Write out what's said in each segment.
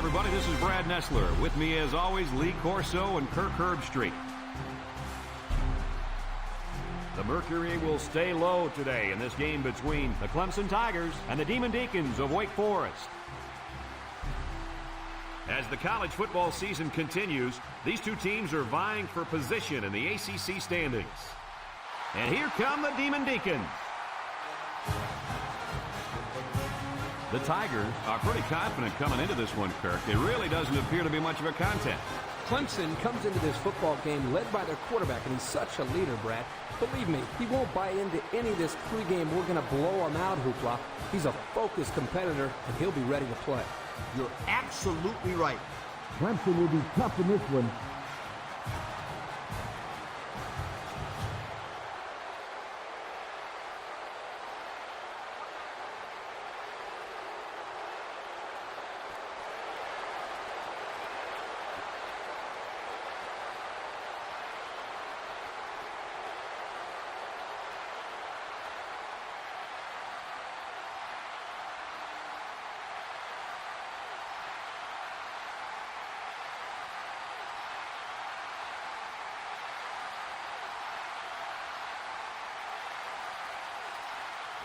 everybody. This is Brad Nessler. With me, as always, Lee Corso and Kirk Herbstreit. The mercury will stay low today in this game between the Clemson Tigers and the Demon Deacons of Wake Forest. As the college football season continues, these two teams are vying for position in the ACC standings. And here come the Demon Deacons. The Tigers are pretty confident coming into this one, Kirk. It really doesn't appear to be much of a contest. Clemson comes into this football game led by their quarterback, and he's such a leader, Brad. Believe me, he won't buy into any of this pregame "we're going to blow him out" hoopla. He's a focused competitor, and he'll be ready to play. You're absolutely right. Clemson will be tough in this one.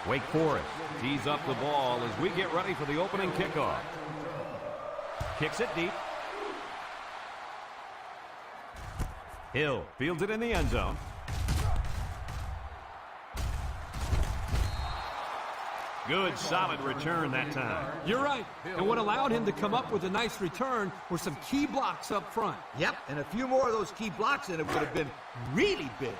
Wake Forest tees up the ball as we get ready for the opening kickoff. Kicks it deep. Hill fields it in the end zone. Good, solid return that time. You're right. And what allowed him to come up with a nice return were some key blocks up front. Yep, and a few more of those key blocks and it would have been really big.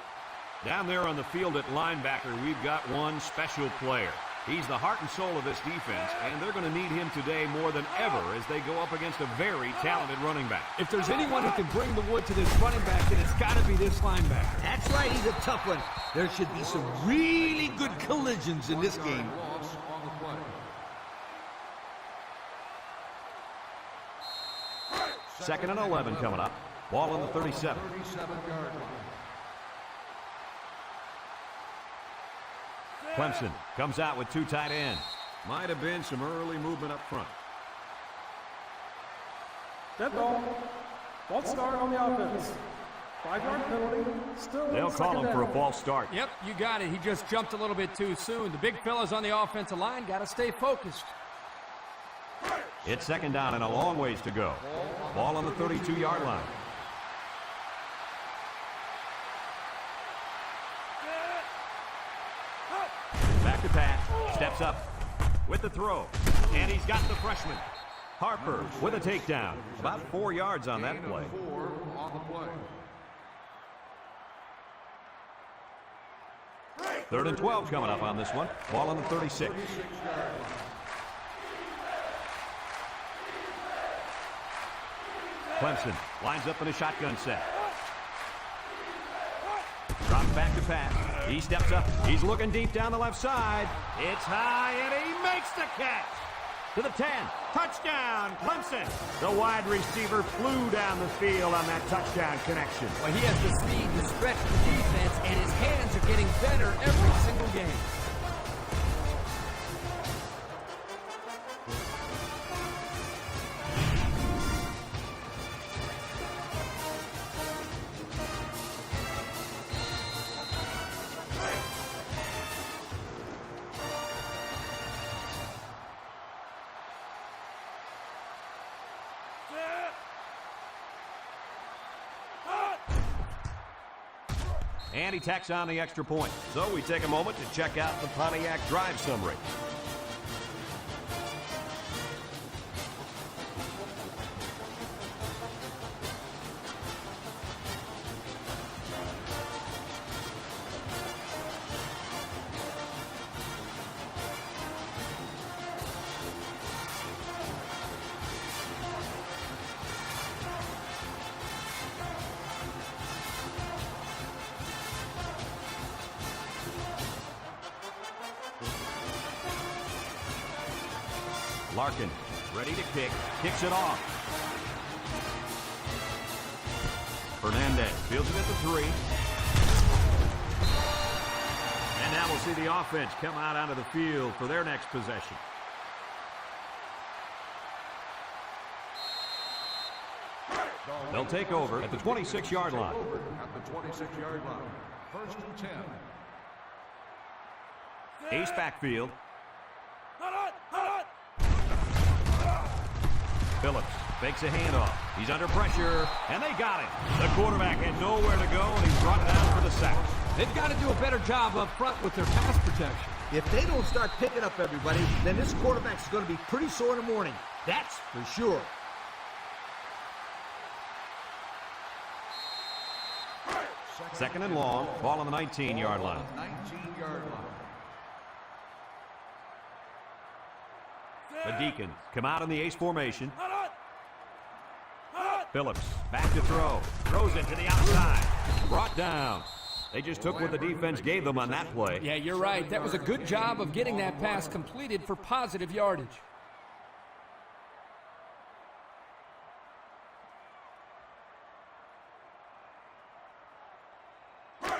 Down there on the field at linebacker, we've got one special player. He's the heart and soul of this defense, and they're going to need him today more than ever as they go up against a very talented running back. If there's anyone who can bring the wood to this running back, then it's got to be this linebacker. That's right, he's a tough one. There should be some really good collisions in this game. Second and 11 coming up. Ball on the 37. Clemson comes out with two tight ends. Might have been some early movement up front. Dead ball. False start on the offense. 5-yard penalty. Still They'll call him for a false start. Yep, you got it. He just jumped a little bit too soon. The big fellas on the offensive line got to stay focused. It's second down and a long ways to go. Ball on the 32-yard line. Back to pass. Steps up with the throw. And he's got the freshman. Harper with a takedown. About 4 yards on that play. Third and 12 coming up on this one. Ball on the 36. Clemson lines up in a shotgun set. Drops back to pass. He steps up. He's looking deep down the left side. It's high, and he makes the catch. To the 10. Touchdown, Clemson. The wide receiver flew down the field on that touchdown connection. Well, he has the speed to stretch the defense, and his hands are getting better every single game. And he tacks on the extra point. So we take a moment to check out the Pontiac drive summary. Larkin, ready to kick, kicks it off. Fernandez fields it at the 3. And now we'll see the offense come out onto the field for their next possession. They'll take over at the 26-yard line. At the 26-yard line. First and 10. Ace backfield. Phillips fakes a handoff. He's under pressure, and they got him. The quarterback had nowhere to go, and he's brought down for the sack. They've got to do a better job up front with their pass protection. If they don't start picking up everybody, then this quarterback's going to be pretty sore in the morning. That's for sure. Second and long, ball on the 19-yard line. 19-yard line. The Deacons come out in the ace formation. Phillips back to throw. Throws it to the outside. Brought down. They just took what the defense gave them on that play. Yeah, you're right. That was a good job of getting that pass completed for positive yardage.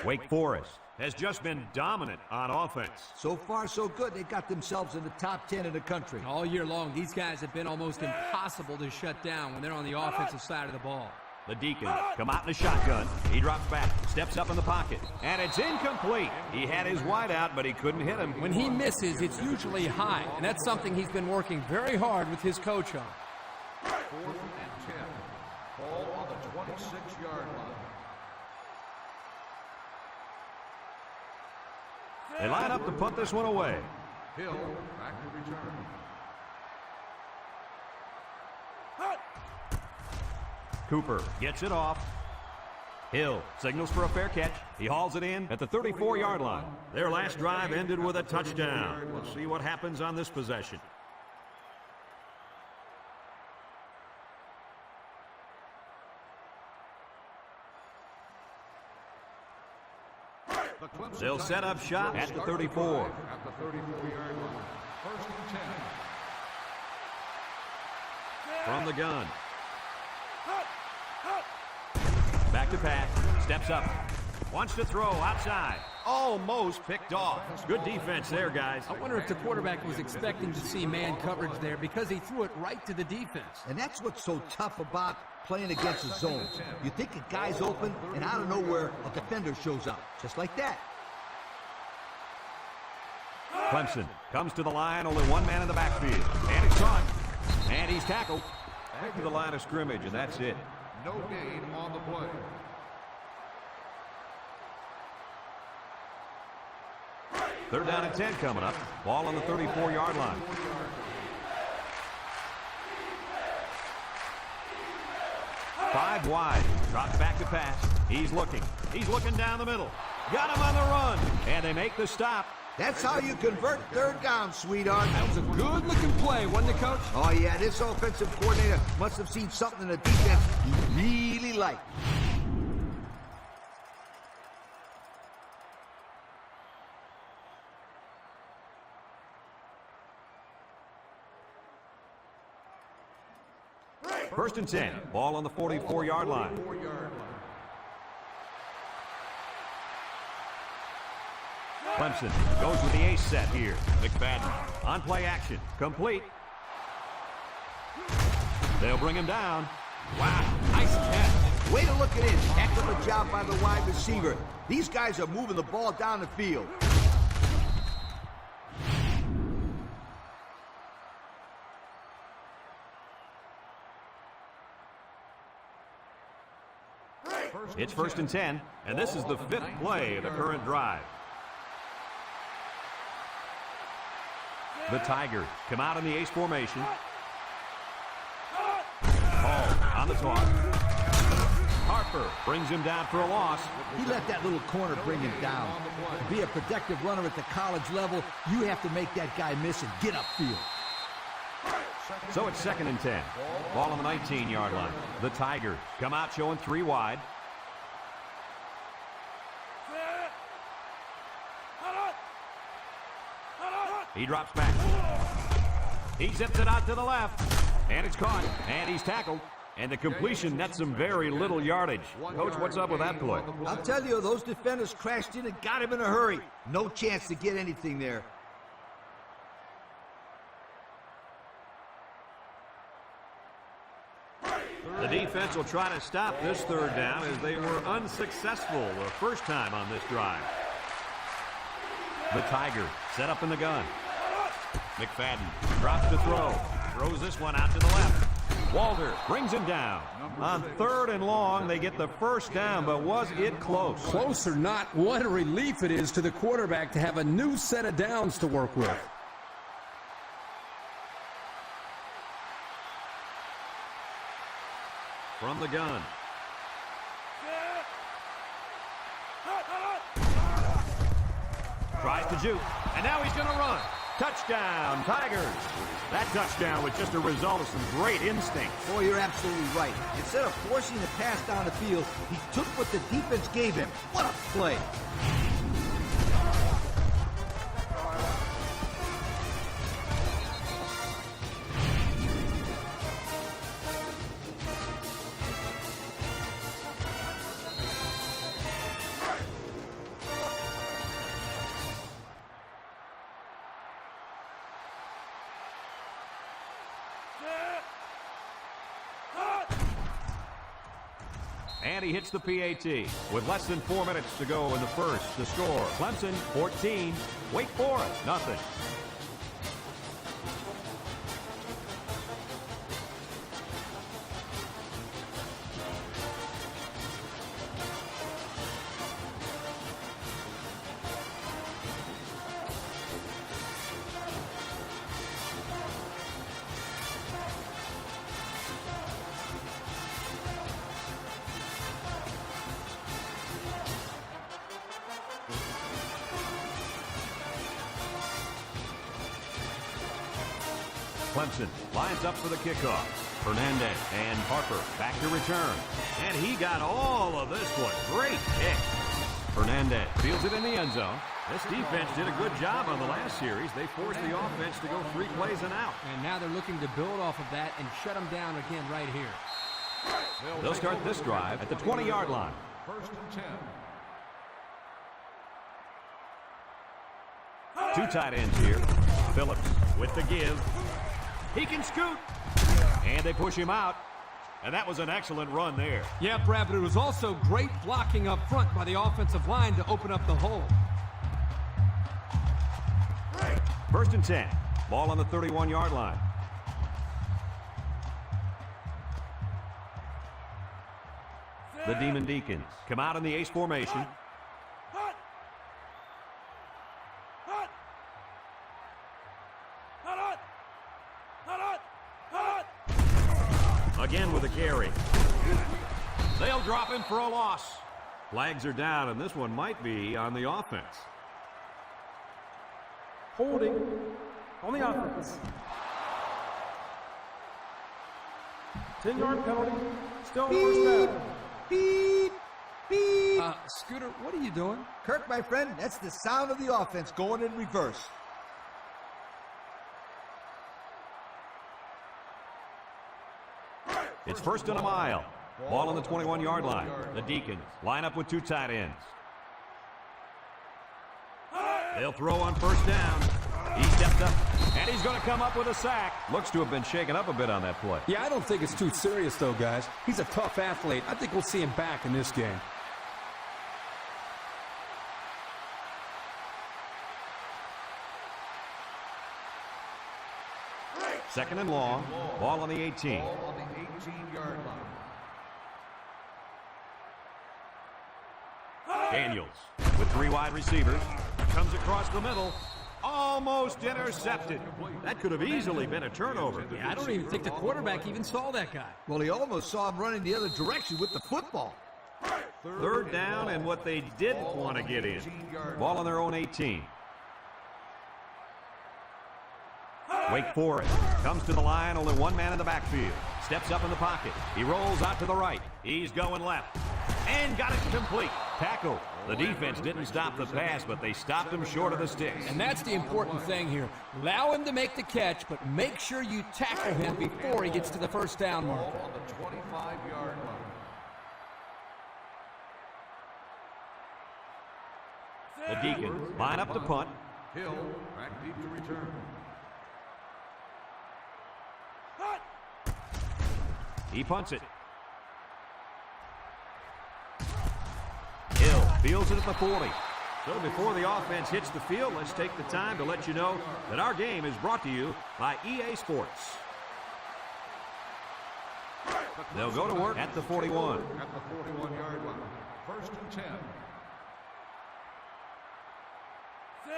Wake Forest has just been dominant on offense. So far, so good. They got themselves in the top 10 in the country. All year long, these guys have been almost impossible to shut down when they're on the offensive side of the ball. The Deacons come out in the shotgun. He drops back, steps up in the pocket, and it's incomplete. He had his wide out, but he couldn't hit him. When he misses, it's usually high, and that's something he's been working very hard with his coach on. 4th and 10. Ball on the 26-yard line. They line up to punt this one away. Hill back to return. Cooper gets it off. Hill signals for a fair catch. He hauls it in at the 34-yard line. Their last drive ended with a touchdown. We'll see what happens on this possession. They'll set up shop at the 34. At the 34-yard line. First and 10. From the gun. Back to pass. Steps up. Wants to throw outside. Almost picked off. Good defense there, guys. I wonder if the quarterback was expecting to see man coverage there because he threw it right to the defense. And that's what's so tough about playing against a zone. You think a guy's open, and out of nowhere, a defender shows up. Just like that. Clemson comes to the line, only one man in the backfield. And it's caught. And he's tackled. Back to the line of scrimmage, and that's it. No gain on the play. Third down and 10 coming up. Ball on the 34-yard line. Five wide. Drops back to pass. He's looking. He's looking down the middle. Got him on the run. And they make the stop. That's how you convert third down, sweetheart. That was a good-looking play, wasn't it, Coach? Oh, yeah, this offensive coordinator must have seen something in the defense he really liked. First and 10. Ball on the 44-yard line. Clemson goes with the ace set here. McFadden on play action. Complete. They'll bring him down. Wow, nice catch. Way to look it in. Heck of a job by the wide receiver. These guys are moving the ball down the field. It's first and 10, and this is the fifth play of the current drive. The Tigers come out in the ace formation. Hall on the toss. Harper brings him down for a loss. He let that little corner bring him down. To be a productive runner at the college level, you have to make that guy miss and get upfield. So it's second and 10. Ball on the 19-yard line. The Tigers come out showing three wide. He drops back. He zips it out to the left. And it's caught. And he's tackled. And the completion nets him very little yardage. Coach, what's up with that play? I'll tell you, those defenders crashed in and got him in a hurry. No chance to get anything there. The defense will try to stop this third down as they were unsuccessful the first time on this drive. The Tigers set up in the gun. McFadden drops to throw. Throws this one out to the left. Walter brings him down. On 3rd and long, they get the first down, but was it close? Close or not, what a relief it is to the quarterback to have a new set of downs to work with. From the gun. Tries to juke, and now he's going to run. Touchdown, Tigers. That touchdown was just a result of some great instinct. Boy, you're absolutely right. Instead of forcing the pass down the field, he took what the defense gave him. What a play. And he hits the PAT with less than 4 minutes to go in the first. The score, Clemson 14, Wake Forest nothing. Clemson lines up for the kickoff. Fernandez and Harper back to return. And he got all of this one. Great kick. Fernandez fields it in the end zone. This defense did a good job on the last series. They forced the offense to go 3 plays and out. And now they're looking to build off of that and shut them down again right here. They'll start this drive at the 20-yard line. 1st and 10. 2 tight ends here. Phillips with the give. He can scoot. And they push him out. And that was an excellent run there. Yeah, Brad, but it was also great blocking up front by the offensive line to open up the hole. 1st and 10. Ball on the 31-yard line. The Demon Deacons come out in the ace formation. Again with a carry. They'll drop him for a loss. Flags are down, and this one might be on the offense. Holding on the offense. 10-yard penalty. Still first down. Beep, beep. Scooter, what are you doing? Kirk, my friend, that's the sound of the offense going in reverse. It's 1st and a mile. Ball on the 21-yard line. The Deacons line up with 2 tight ends. They'll throw on 1st down. He stepped up, and he's going to come up with a sack. Looks to have been shaken up a bit on that play. Yeah, I don't think it's too serious, though, guys. He's a tough athlete. I think we'll see him back in this game. Second and long. Ball on the 18. Ball on the 18-yard line. Daniels with 3 wide receivers. Comes across the middle. Almost intercepted. That could have easily been a turnover. Yeah, I don't even think the quarterback even saw that guy. Well, he almost saw him running the other direction with the football. 3rd down and what they didn't want to get in. Ball on their own 18. Wake Forest comes to the line, only 1 man in the backfield. Steps up in the pocket. He rolls out to the right. He's going left. And got it complete. Tackle. The defense didn't stop the pass, but they stopped him short of the sticks. And that's the important thing here. Allow him to make the catch, but make sure you tackle him before he gets to the first down mark. Ball on the 25-yard line. The Deacons line up to punt. Hill back deep to return. He punts it. fields it at the 40. So before the offense hits the field, let's take the time to let you know that our game is brought to you by EA Sports. They'll go to work at the 41. At the 41-yard line. 1st and 10.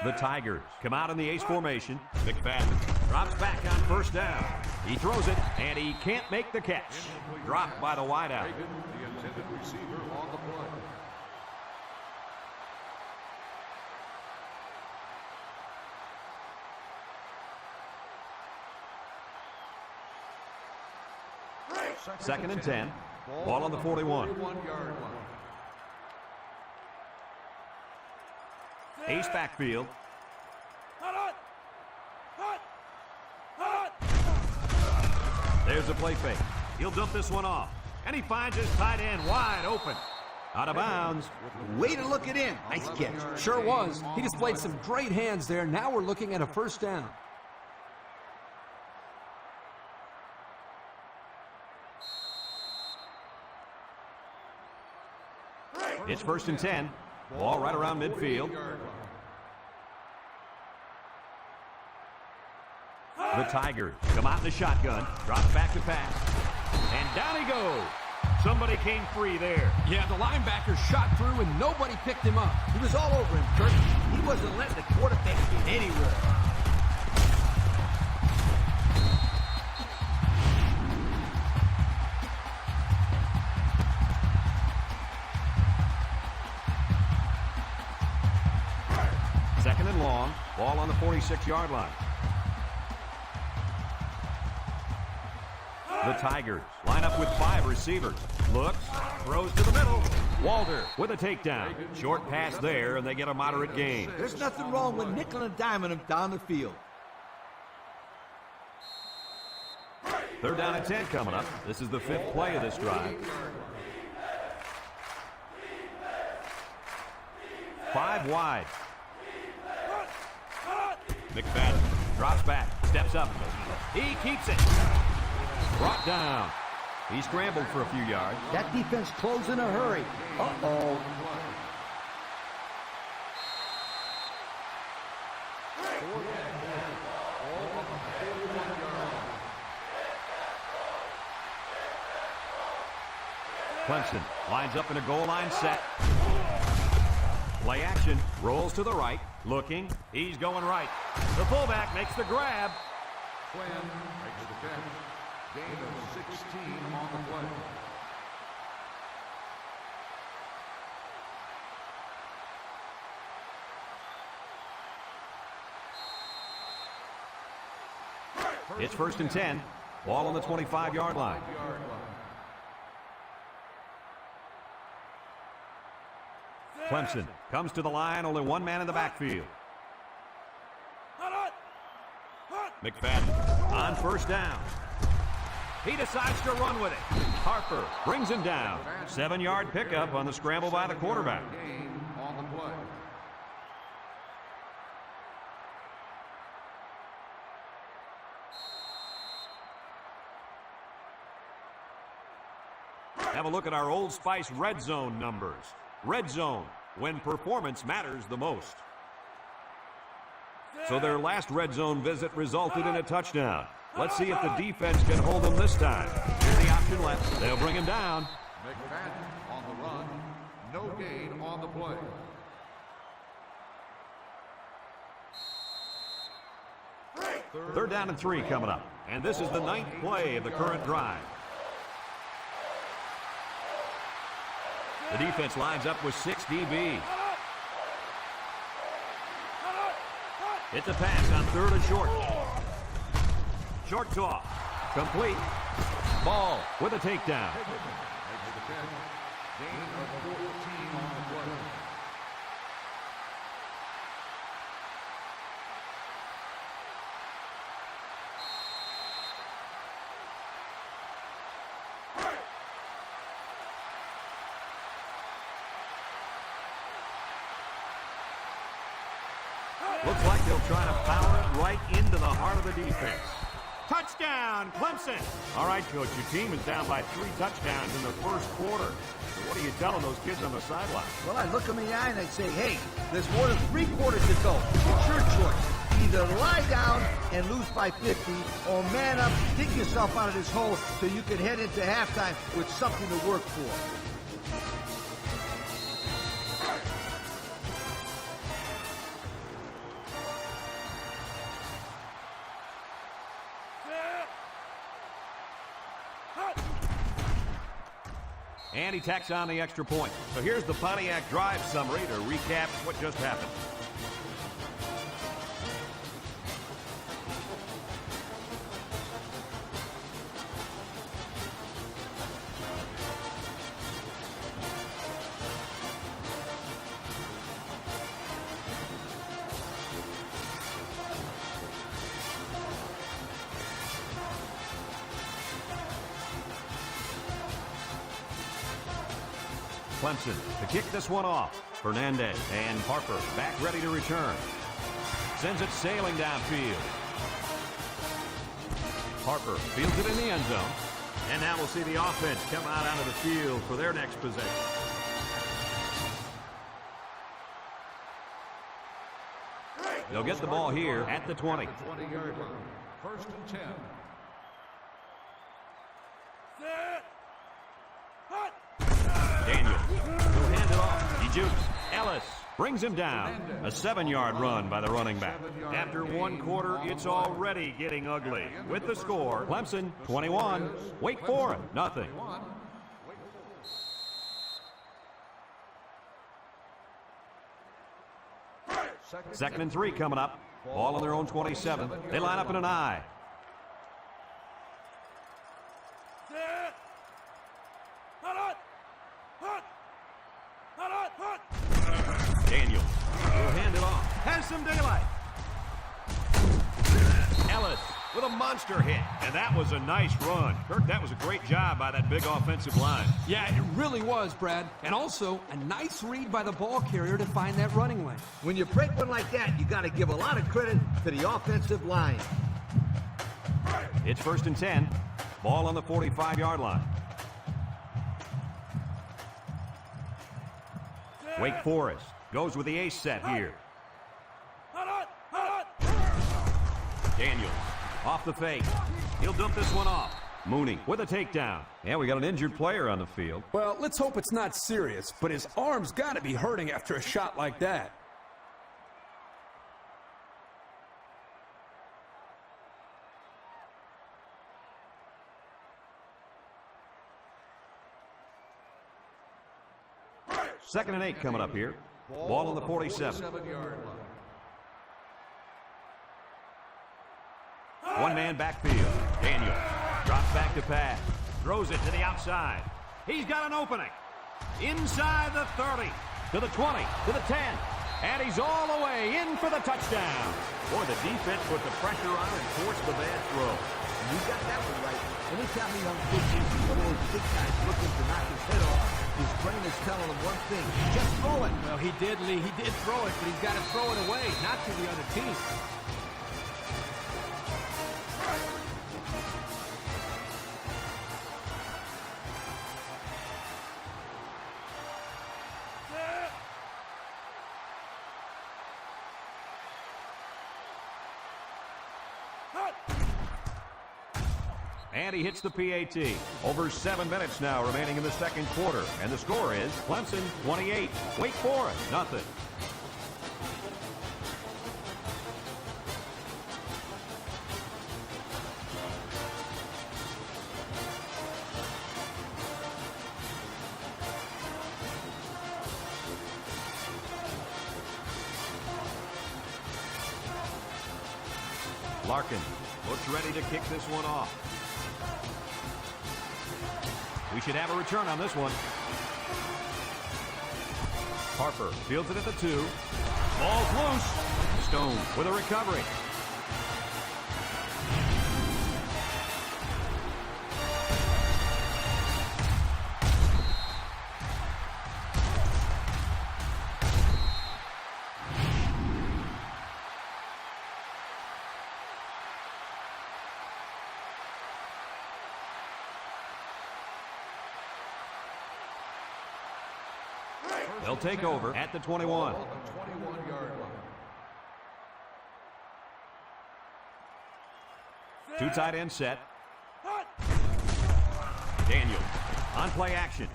The Tigers come out in the ace formation. McFadden drops back on 1st down. He throws it, and he can't make the catch. Dropped by the wideout. The intended receiver on the play. Second and 10. Ball on the 41. 41-yard line. Ace backfield. There's a play fake. He'll dump this one off. And he finds his tight end wide open. Out of bounds. Way to look it in. Nice catch. Sure was. He displayed some great hands there. Now we're looking at a 1st down. It's 1st and 10. Ball right around midfield. The Tigers come out in the shotgun. Drops back to pass. And down he goes. Somebody came free there. Yeah, the linebacker shot through and nobody picked him up. He was all over him, Kurt. He wasn't letting the quarterback get anywhere. Second and long. Ball on the 46-yard line. The Tigers line up with 5 receivers. Looks, throws to the middle. Walter with a takedown. Short pass there, and they get a moderate gain. There's nothing wrong with nickel and diming him down the field. 3rd down and 10 coming up. This is the 5th play of this drive. 5 wide. McFadden drops back, steps up. He keeps it. Brought down. He scrambled for a few yards. That defense closed in a hurry. Uh-oh. Clemson lines up in a goal line set. Play action. Rolls to the right. Looking. He's going right. The fullback makes the grab. Quinn makes the catch. Gain of 16 on the play. It's 1st and 10. Ball on the 25-yard line. Clemson comes to the line, only one man in the backfield. McFadden on 1st down. He decides to run with it. Harper brings him down. 7-yard pickup on the scramble by the quarterback. Gain on the play. Have a look at our Old Spice Red Zone numbers. Red Zone, when performance matters the most. So their last Red Zone visit resulted in a touchdown. Let's see if the defense can hold them this time. Here's the option left. They'll bring him down. McFadden on the run. No gain on the play. Third down and 3 coming up. And this is the 9th play of the current drive. The defense lines up with 6 DBs. It's a pass on 3rd and short. Short toss. Complete. Ball with a takedown. Makes the catch. Gain of 14 on the play. Looks like they'll try to power it right into the heart of the defense. Touchdown, Clemson! All right, Coach, your team is down by 3 touchdowns in the first quarter. What are you telling those kids on the sideline? Well, I'd look them in the eye and I'd say, hey, there's more than 3 quarters to go. It's your choice. Either lie down and lose by 50, or man up, dig yourself out of this hole so you can head into halftime with something to work for. And he tacks on the extra point. So here's the Pontiac drive summary to recap what just happened. Clemson to kick this one off. Fernandez and Harper back ready to return. Sends it sailing downfield. Harper fields it in the end zone. And now we'll see the offense come out onto the field for their next possession. They'll get the ball here at the 20. 20-yard line. First and 10. Daniel will hand it off. He jukes. Ellis brings him down. A 7-yard run by the running back. After 1 quarter, it's already getting ugly. With the score, Clemson 21, Wake Forest nothing. Second and 3 coming up. Ball on their own 27. They line up in an I. Daniel will hand it off. Has some daylight. Ellis with a monster hit. And that was a nice run. Kirk, that was a great job by that big offensive line. Yeah, it really was, Brad. And also, a nice read by the ball carrier to find that running lane. When you break one like that, you got to give a lot of credit to the offensive line. It's first and 10. Ball on the 45-yard line. Wake Forest goes with the ace set here. Daniels off the fake. He'll dump this one off. Mooney with a takedown. And we got an injured player on the field. Well, let's hope it's not serious, but his arm's got to be hurting after a shot like that. Second and 8 coming up here. Ball on the 47. 47-yard line. One man backfield. Daniel drops back to pass. Throws it to the outside. He's got an opening. Inside the 30. To the 20. To the 10. And he's all the way in for the touchdown. Boy, the defense put the pressure on and forced the bad throw. You got that one right. Anytime a young kid sees one of those big guys looking to knock his head off, his brain is telling him one thing: just throw it. Well, he did, Lee. He did throw it, but he's got to throw it away, not to the other team. And he hits the PAT. Over 7 minutes now remaining in the second quarter. And the score is Clemson 28, Wake Forest nothing. Larkin looks ready to kick this one off. We should have a return on this one. Harper fields it at the 2. Ball's loose. Stone with a recovery. They'll take over at the 21. Ball on the 21-yard line. Two tight end set. Daniels on play action.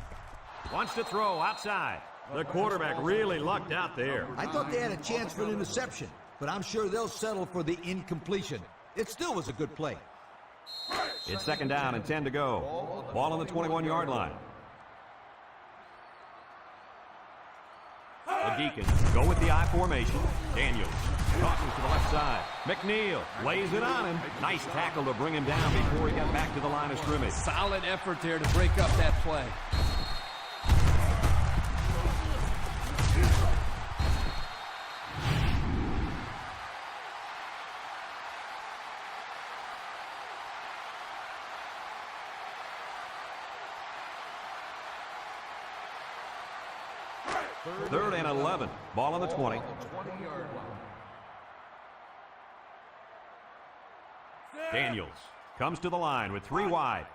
Wants to throw outside. The quarterback really lucked out there. I thought they had a chance for an interception, but I'm sure they'll settle for the incompletion. It still was a good play. It's second down and 10 to go. Ball on the 21-yard line. The Deacons go with the I formation. Daniels tosses to the left side. McNeil lays it on him. Nice tackle to bring him down before he got back to the line of scrimmage. Solid effort there to break up that play. Third and 11. Ball on the 20. 20-yard line. Daniels comes to the line with 3 wide.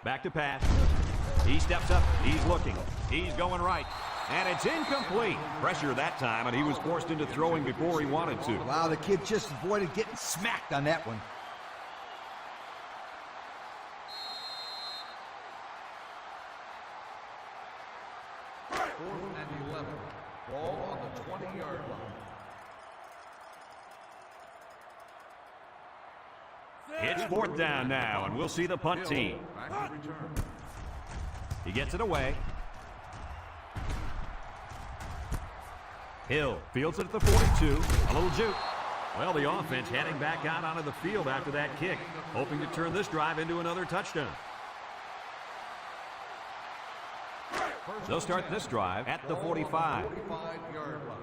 Back to pass. He steps up. He's looking. He's going right. And it's incomplete. Pressure that time, and he was forced into throwing before he wanted to. Wow, the kid just avoided getting smacked on that one. Fourth and 11. Ball on the 20-yard line. It's fourth down now, and we'll see the punt team. Back to return. He gets it away. Hill fields it at the 42. A little juke. Well, the offense heading back out onto the field after that kick, hoping to turn this drive into another touchdown. They'll start this drive at the 45. 45-yard line.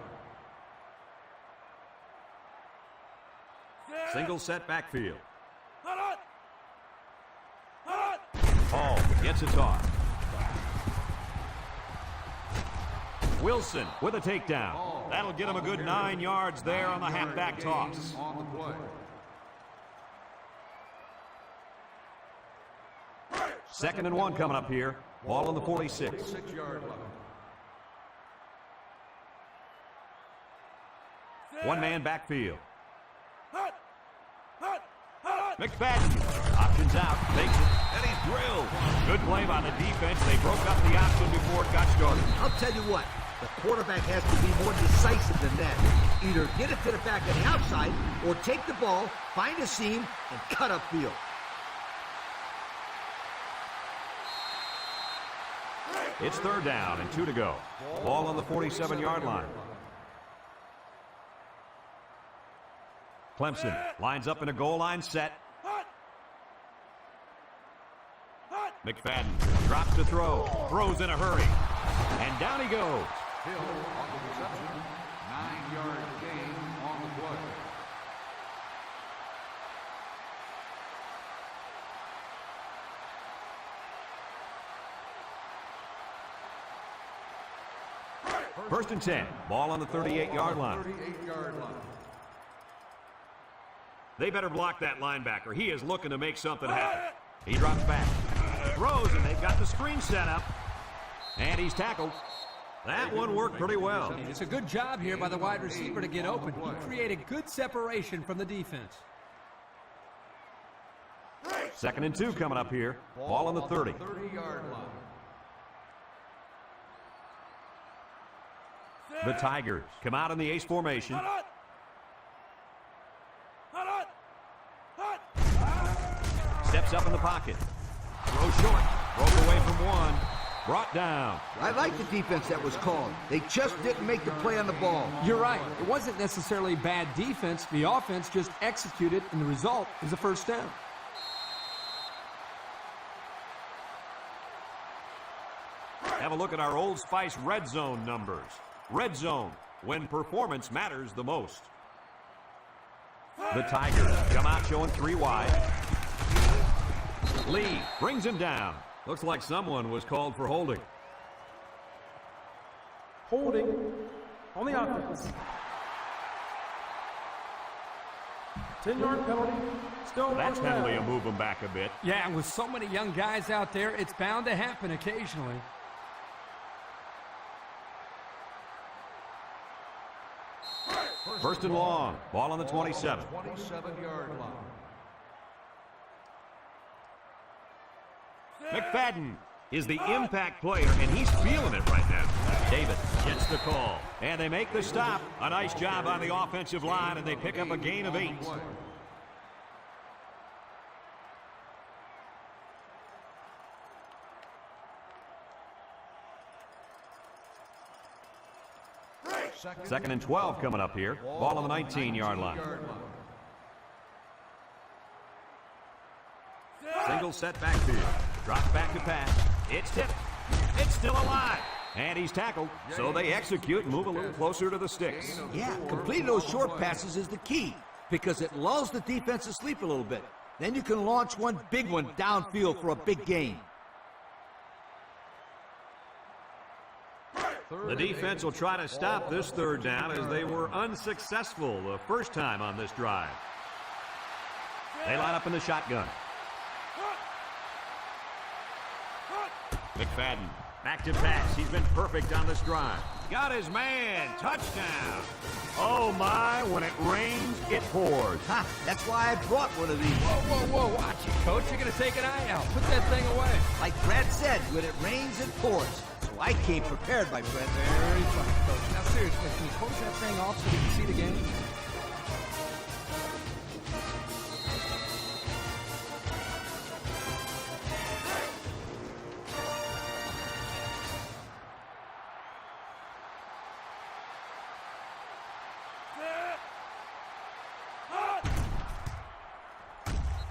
Single set backfield. Hall gets a toss. Wilson with a takedown. That'll get him a good 9 yards there on the halfback toss. On the play. Second and 1 coming up here. Ball on the 46. 6-yard line. One-man backfield. McFadden options out, takes it, and he's drilled. Good play by the defense. They broke up the option before it got started. I'll tell you what, the quarterback has to be more decisive than that. Either get it to the back of the outside or take the ball, find a seam, and cut upfield. It's third down and 2 to go. Ball on the 47-yard line. Clemson lines up in a goal line set. McFadden drops to throw, throws in a hurry, and down he goes. Hill on the reception. 9-yard gain on the play. First and 10. Ball on the 38-yard line. 38-yard line. They better block that linebacker. He is looking to make something happen. He drops back, throws, and they've got the screen set up. And he's tackled. That one worked pretty well. It's a good job here by the wide receiver to get open. He created good separation from the defense. Second and 2 coming up here. Ball on the 30. 30-yard line. The Tigers come out in the ace formation. Steps up in the pocket. Throw short. Broke away from one. Brought down. I like the defense that was called. They just didn't make the play on the ball. You're right. It wasn't necessarily bad defense. The offense just executed, and the result is a first down. Have a look at our Old Spice red zone numbers. Red zone, when performance matters the most. The Tigers come out showing 3 wide. Lee brings him down. Looks like someone was called for holding. Holding on the offense. 10-yard penalty. Still That first penalty down. will move them back a bit. Yeah, with so many young guys out there, it's bound to happen occasionally. First and long. Ball on the 27. 27-yard line. McFadden is the impact player, and he's feeling it right now. Davis gets the call, and they make the stop. A nice job on the offensive line, and they pick up a gain of 8. Second and 12 coming up here. Ball on the 19-yard line. Single set backfield. Drops back to pass. It's tipped. It's still alive. And he's tackled. So they execute and move a little closer to the sticks. Yeah, completing those short passes is the key because it lulls the defense to sleep a little bit. Then you can launch one big one downfield for a big gain. The defense will try to stop this third down as they were unsuccessful the first time on this drive. They line up in the shotgun. McFadden, back to pass. He's been perfect on this drive. Got his man. Touchdown. Oh, my. When it rains, it pours. Ha, that's why I brought one of these. Whoa, watch it, Coach. You're going to take an eye out. Put that thing away. Like Brad said, when it rains, it pours. So I came prepared, my friend. Very funny, Coach. Now, seriously, can you close that thing off so we can see the game?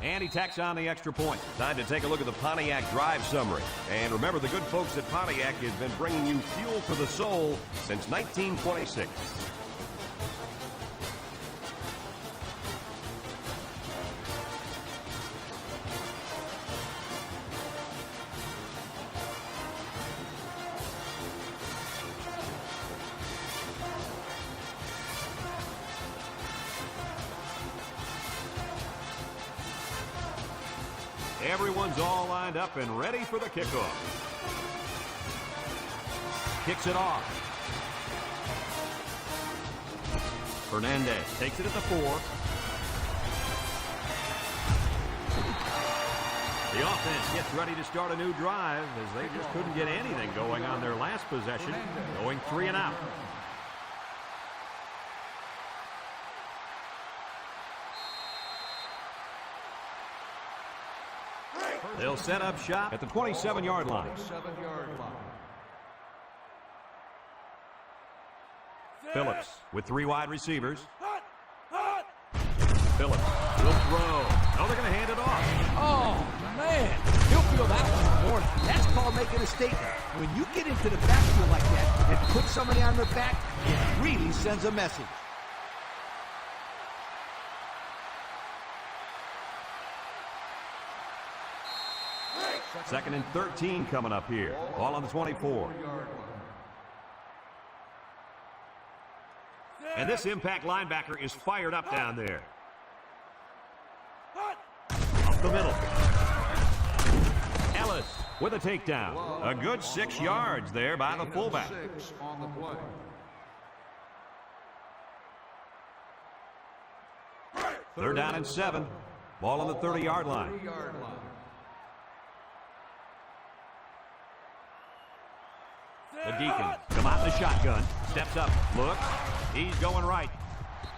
And he tacks on the extra point. Time to take a look at the Pontiac drive summary. And remember, the good folks at Pontiac has been bringing you fuel for the soul since 1926. Everyone's all lined up and ready for the kickoff. Kicks it off. Fernandez takes it at the 4. The offense gets ready to start a new drive as they just couldn't get anything going on their last possession, going 3 and out. They'll set up shop at the 27-yard line. 27-yard line. Phillips with 3 wide receivers. Phillips will throw. Oh, they're going to hand it off. Oh, man. He'll feel that one in the morning. That's called making a statement. When you get into the backfield like that and put somebody on their back, it really sends a message. Second and 13 coming up here. Ball on the 24. And this impact linebacker is fired up down there. Up the middle. Ellis with a takedown. A good 6 yards there by the fullback. 6 on the play. Third down and 7. Ball on the 30-yard line. 30-yard line. The Deacons come out in the shotgun. Steps up. Look. He's going right.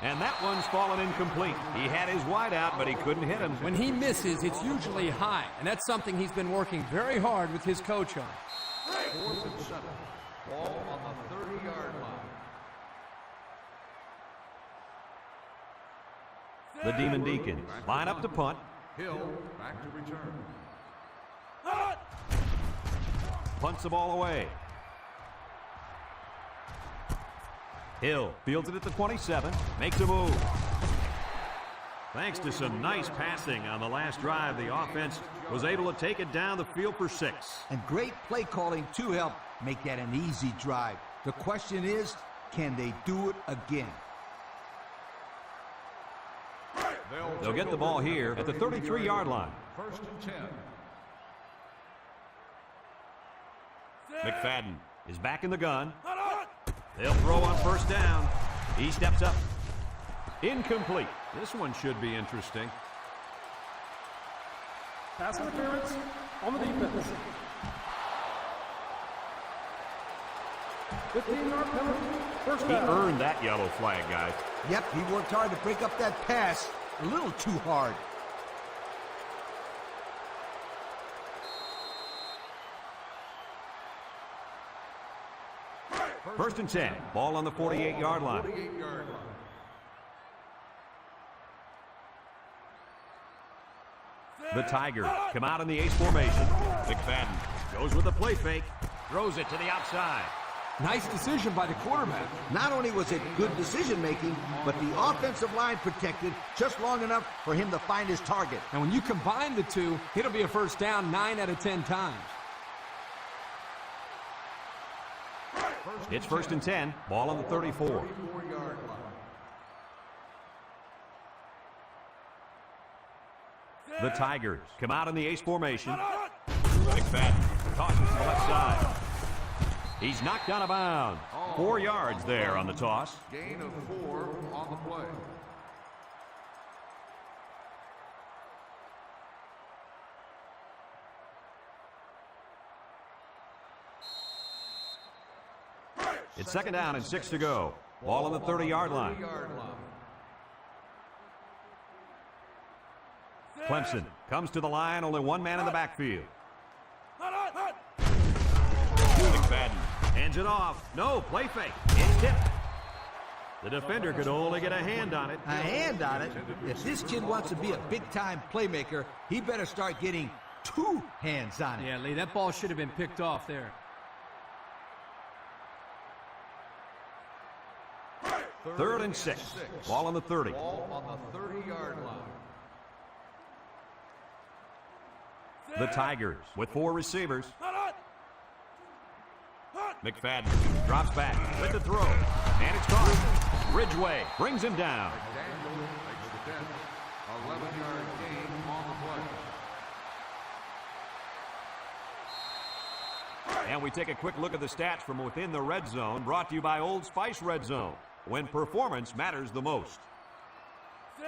And that one's fallen incomplete. He had his wide out, but he couldn't hit him. When he misses, it's usually high, and that's something he's been working very hard with his coach on. 4th and 7. Ball on the 30-yard line. The Demon Deacons line up to punt. Hill back to return. Punts the ball away. Hill fields it at the 27. Makes a move. Thanks to some nice passing on the last drive, the offense was able to take it down the field for 6. And great play calling to help make that an easy drive. The question is, can they do it again? They'll get the ball here at the 33-yard line. 1st and 10. McFadden is back in the gun. They'll throw on 1st down. He steps up. Incomplete. This one should be interesting. Pass interference on the defense. 15-yard penalty. First He down. earned that yellow flag, guys. Yep, he worked hard to break up that pass. A little too hard. First and 10. Ball on the 48-yard line. 48-yard line. The Tigers come out in the ace formation. McFadden goes with the play fake. Throws it to the outside. Nice decision by the quarterback. Not only was it good decision-making, but the offensive line protected just long enough for him to find his target. And when you combine the two, it'll be a first down 9 out of 10 times. It's first and 10. Ball on the 34. 34-yard line. The Tigers come out in the ace formation. McFadden tosses to the left side. He's knocked out of bounds. 4 yards there on the toss. Gain of 4 on the play. It's second down and 6 to go. Ball on the 30-yard line. 30-yard line. Clemson comes to the line, only one man in the backfield. McFadden hands it off. No, play fake. It's tipped. The defender could only get a hand on it. A hand on it? If this kid wants to be a big-time playmaker, he better start getting 2 hands on it. Yeah, Lee, that ball should have been picked off there. Third and 6. Ball on the 30. Ball on the 30-yard line. The Tigers with 4 receivers. McFadden drops back with the throw. And it's caught. Ridgeway brings him down. Daniel makes the catch. 11-yard gain on the play. And we take a quick look at the stats from within the red zone, brought to you by Old Spice Red Zone, when performance matters the most.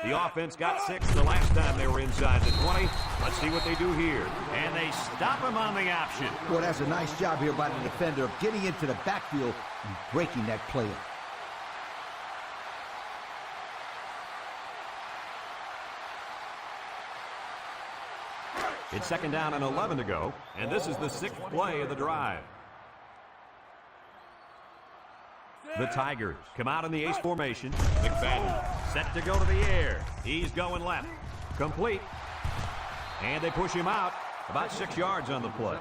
The offense got 6 the last time they were inside the 20. Let's see what they do here. And they stop him on the option. Well, that's a nice job here by the defender of getting into the backfield and breaking that play up. It's second down and 11 to go, and this is the 6th play of the drive. The Tigers come out in the ace formation. McFadden set to go to the air. He's going left. Complete. And they push him out. About 6 yards on the play.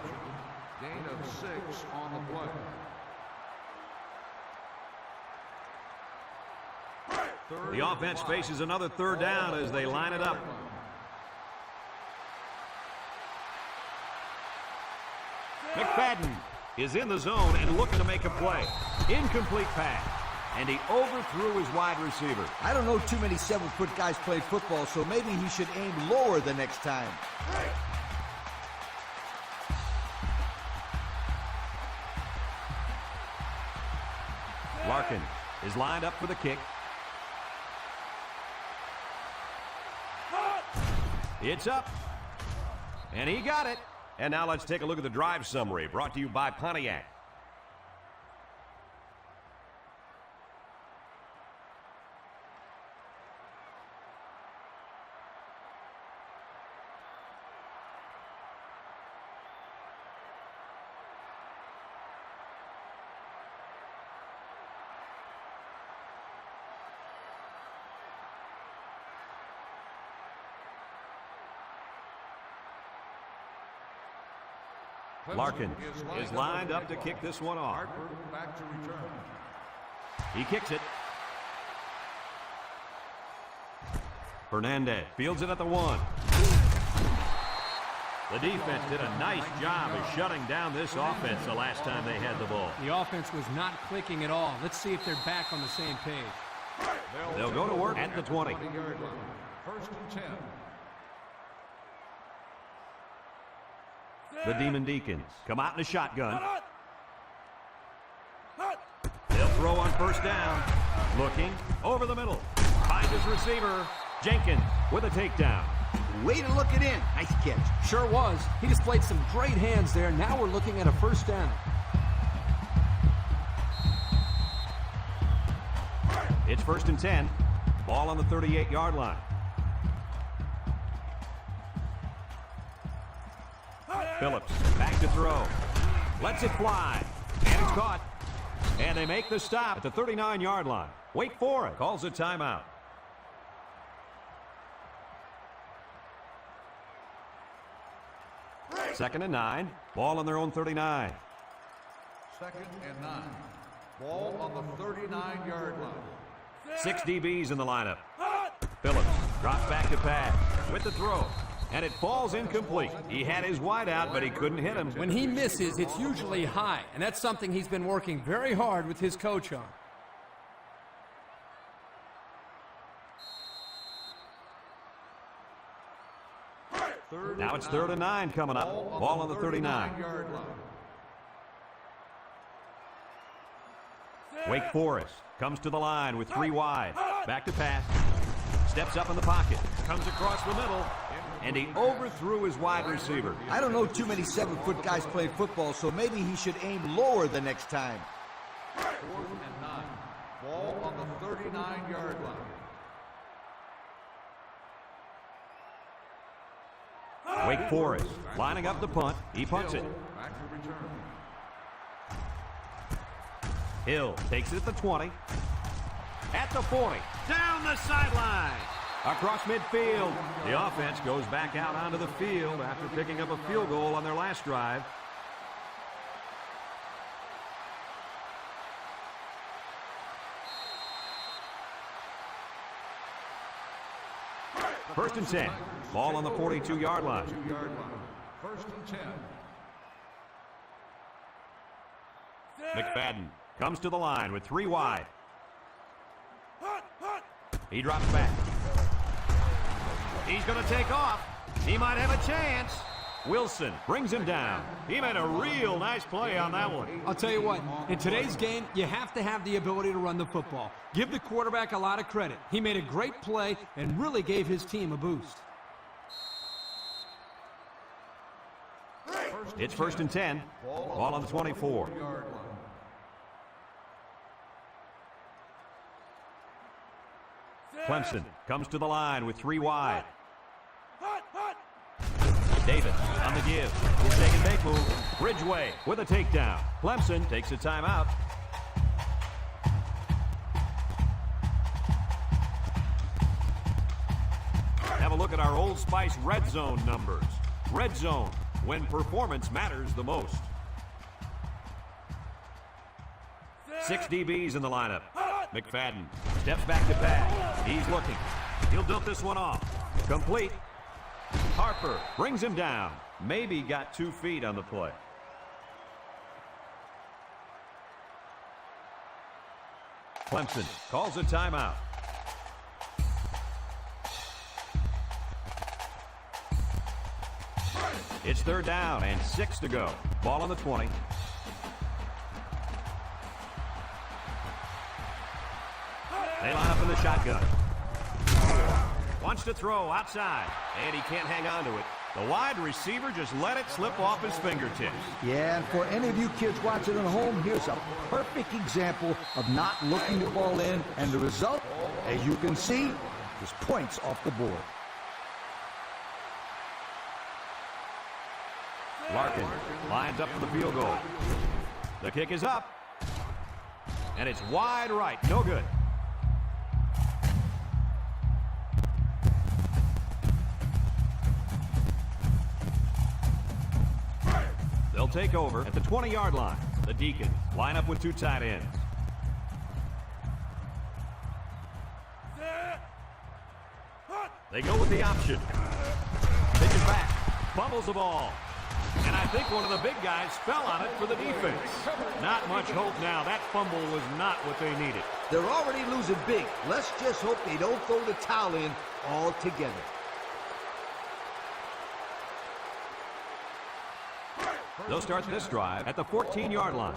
Gain of 6 on the play. The offense faces another third down as they line it up. McFadden is in the zone and looking to make a play. Incomplete pass. And he overthrew his wide receiver. I don't know too many 7-foot guys play football, so maybe he should aim lower the next time. Larkin is lined up for the kick. It's up. And he got it. And now let's take a look at the drive summary brought to you by Pontiac. Larkin is lined up to kick this one off. Hartford back to return. He kicks it. Hernandez fields it at the 1. The defense did a nice job of shutting down this offense the last time they had the ball. The offense was not clicking at all. Let's see if they're back on the same page. They'll go to work at the 20. 20-yard line. First and 10. The Demon Deacons come out in a shotgun. They'll throw on first down. Looking over the middle. Finds his receiver. Jenkins with a takedown. Way to look it in. Nice catch. Sure was. He displayed some great hands there. Now we're looking at a first down. It's 1st and 10. Ball on the 38-yard line. Phillips back to throw. Lets it fly. And it's caught. And they make the stop at the 39-yard line. Wait for it. Calls a timeout. Second and 9. Ball on their own 39. 2nd and 9. Ball on the 39-yard line. 6 DBs in the lineup. Phillips drops back to pass with the throw. And it falls incomplete. He had his wide out, but he couldn't hit him. When he misses, it's usually high, and that's something he's been working very hard with his coach on. Now it's 3rd and 9 coming up. Ball on the 39. Wake Forest comes to the line with 3 wide. Back to pass. Steps up in the pocket. Comes across the middle. And he overthrew his wide receiver. I don't know too many 7-foot guys playing football, so maybe he should aim lower the next time. 4th and 9. Ball on the 39-yard line. Wake Forest lining up the punt. He punts it. Back to return. Hill takes it at the 20. At the 40. Down the sideline. Across midfield. The offense goes back out onto the field after picking up a field goal on their last drive. First and 10. Ball on the 42-yard line. 1st and 10. McFadden comes to the line with 3 wide. He drops back. He's going to take off. He might have a chance. Wilson brings him down. He made a real nice play on that one. I'll tell you what, in today's game, you have to have the ability to run the football. Give the quarterback a lot of credit. He made a great play and really gave his team a boost. It's 1st and 10. Ball on the 24. Clemson comes to the line with 3 wide. Davis on the give. He'll take and make move. Ridgeway with a takedown. Clemson takes a timeout. Have a look at our Old Spice red zone numbers. Red zone, when performance matters the most. 6 DBs in the lineup. McFadden steps back to pass. He's looking. He'll dump this one off. Complete. Harper brings him down. Maybe got 2 feet on the play. Clemson calls a timeout. It's 3rd down and 6 to go. Ball on the 20. They line up in the shotgun. Wants to throw outside, and he can't hang on to it. The wide receiver just let it slip off his fingertips. Yeah, and for any of you kids watching at home, here's a perfect example of not looking the ball in, and the result, as you can see, is points off the board. Larkin lines up for the field goal. The kick is up, and it's wide right. No good. They'll take over at the 20-yard line. The Deacons line up with 2 tight ends. They go with the option. Pitches back. Fumbles the ball. And I think one of the big guys fell on it for the defense. Not much hope now. That fumble was not what they needed. They're already losing big. Let's just hope they don't throw the towel in altogether. They'll start this drive at the 14-yard line.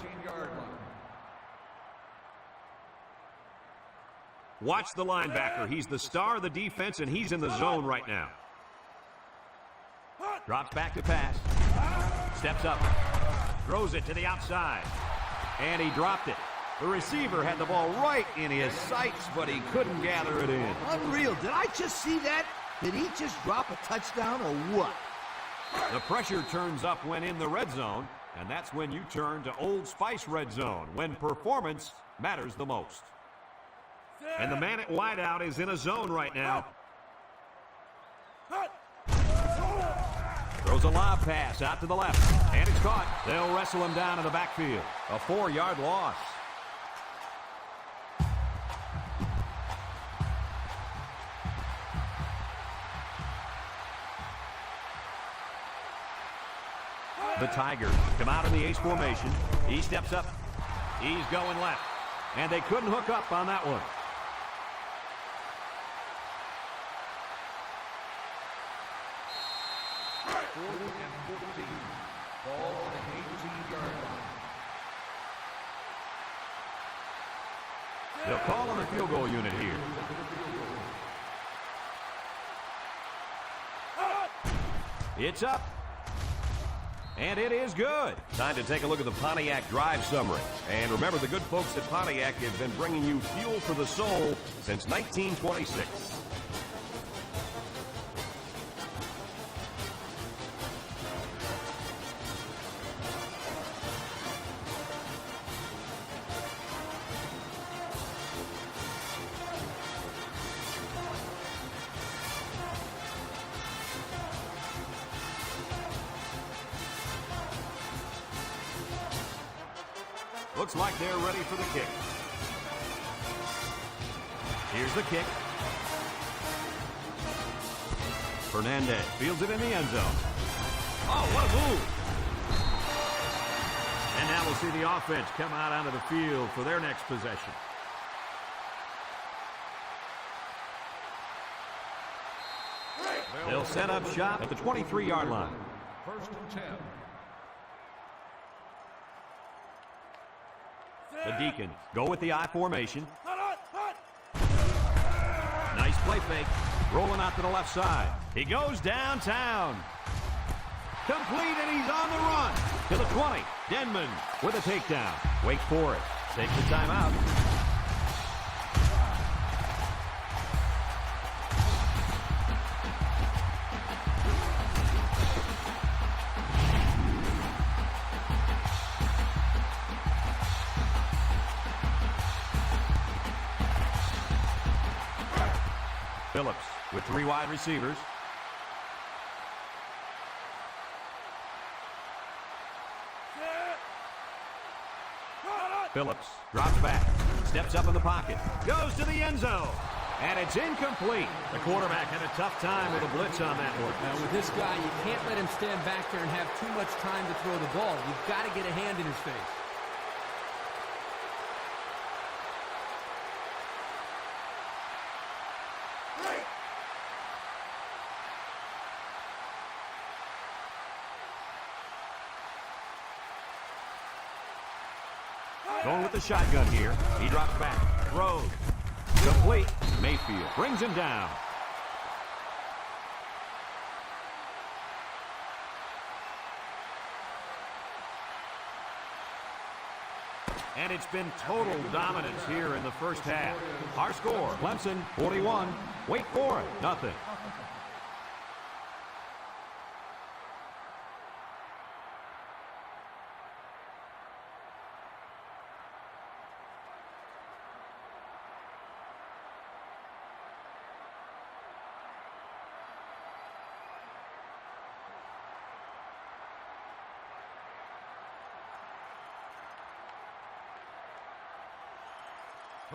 Watch the linebacker. He's the star of the defense, and he's in the zone right now. Drops back to pass. Steps up. Throws it to the outside. And he dropped it. The receiver had the ball right in his sights, but he couldn't gather it in. Unreal. Did I just see that? Did he just drop a touchdown or what? The pressure turns up when in the red zone, and that's when you turn to Old Spice Red Zone, when performance matters the most. And the man at wideout is in a zone right now. Throws a lob pass out to the left, and it's caught. They'll wrestle him down in the backfield. A 4-yard loss. The Tigers come out in the ace formation. He steps up. He's going left. And they couldn't hook up on that one. Ball on the 18-yard line. They'll call on the field goal unit here. It's up. And it is good. Time to take a look at the Pontiac Drive Summary. And remember, the good folks at Pontiac have been bringing you fuel for the soul since 1926. Looks like they're ready for the kick. Here's the kick. Fernandez fields it in the end zone. Oh, what a move. And now we'll see the offense come out onto the field for their next possession. They'll set up shop at the 23-yard line. 1st and 10. The Deacons go with the I formation. Nice play fake. Rolling out to the left side. He goes downtown. Complete, and he's on the run. To the 20. Denman with a takedown. Wait for it. Takes the timeout. Phillips with 3 wide receivers. Phillips drops back, steps up in the pocket, goes to the end zone, and it's incomplete. The quarterback had a tough time with a blitz on that one. Now, with this guy, you can't let him stand back there and have too much time to throw the ball. You've got to get a hand in his face. Going with the shotgun here. He drops back. Throws. Complete. Mayfield brings him down. And it's been total dominance here in the first half. Our score, Clemson 41. Wait for it, nothing.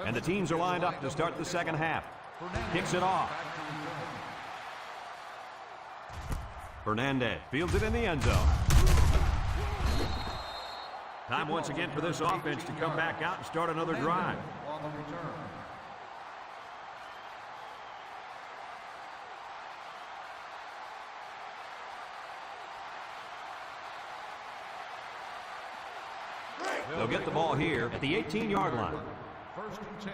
And the teams are lined up to start the second half. Kicks it off. Fernandez fields it in the end zone. Time once again for this offense to come back out and start another drive. On the return. They'll get the ball here at the 18-yard line. 1st and 10.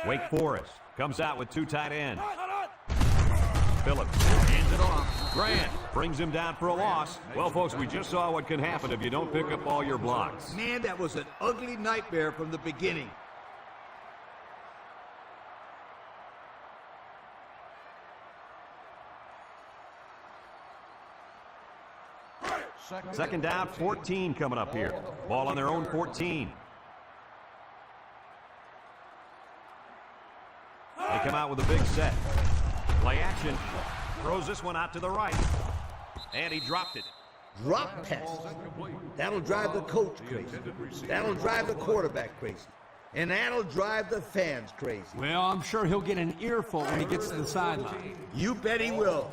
Wake Forest comes out with two tight ends. Phillips hands it off. Grant brings him down for a loss. Well, folks, we just saw what can happen if you don't pick up all your blocks. Man, that was an ugly nightmare from the beginning. Second down, 14 coming up here. Ball on their own 14. They come out with a big set. Play action. Throws this one out to the right. And he dropped it. Drop pass. That'll drive the coach crazy. That'll drive the quarterback crazy. And that'll drive the fans crazy. Well, I'm sure he'll get an earful when he gets to the sideline. You bet he will.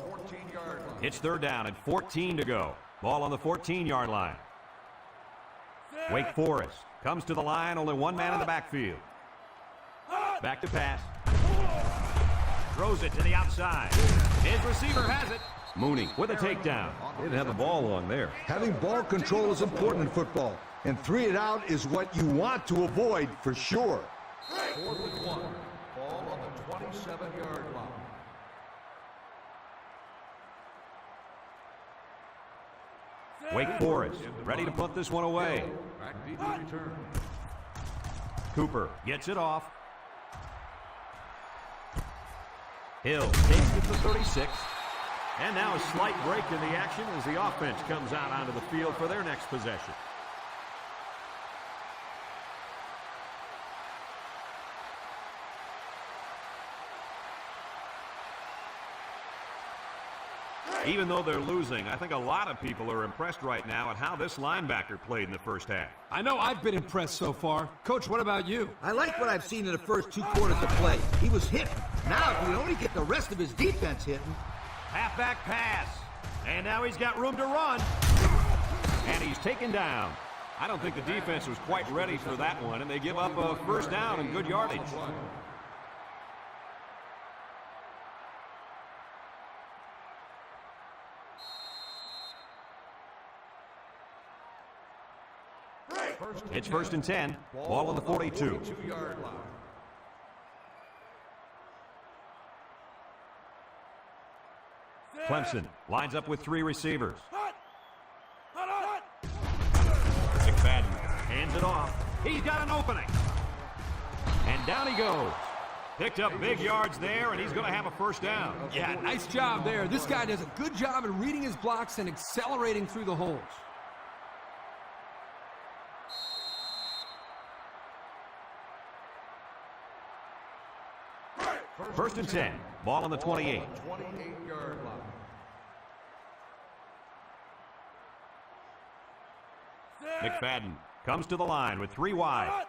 It's third down and 14 to go. Ball on the 14-yard line. Wake Forest comes to the line, only one man in the backfield. Back to pass. Throws it to the outside. His receiver has it. Mooney with a takedown. Didn't have the ball long there. Having ball control is important in football. And 3 and out is what you want to avoid for sure. 4th and 1. Ball on the 27-yard line. Wake Forest ready to put this one away. Back deep in return. Cooper gets it off. Hill takes it to 36. And now a slight break in the action as the offense comes out onto the field for their next possession. Even though they're losing, I think a lot of people are impressed right now at how this linebacker played in the first half. I know I've been impressed so far. Coach, what about you? I like what I've seen in the first 2 quarters of play. He was hitting. Now, if we only get the rest of his defense hitting. Halfback pass. And now he's got room to run. And he's taken down. I don't think the defense was quite ready for that one, and they give up a first down and good yardage. It's 1st and 10. Ball on the 42. 42-yard line. Clemson lines up with 3 receivers. McFadden hands it off. He's got an opening. And down he goes. Picked up big yards there, and he's going to have a first down. Yeah, nice job there. This guy does a good job in reading his blocks and accelerating through the holes. First and 10. Ball on the 28. 28-yard line. McFadden comes to the line with 3 wide.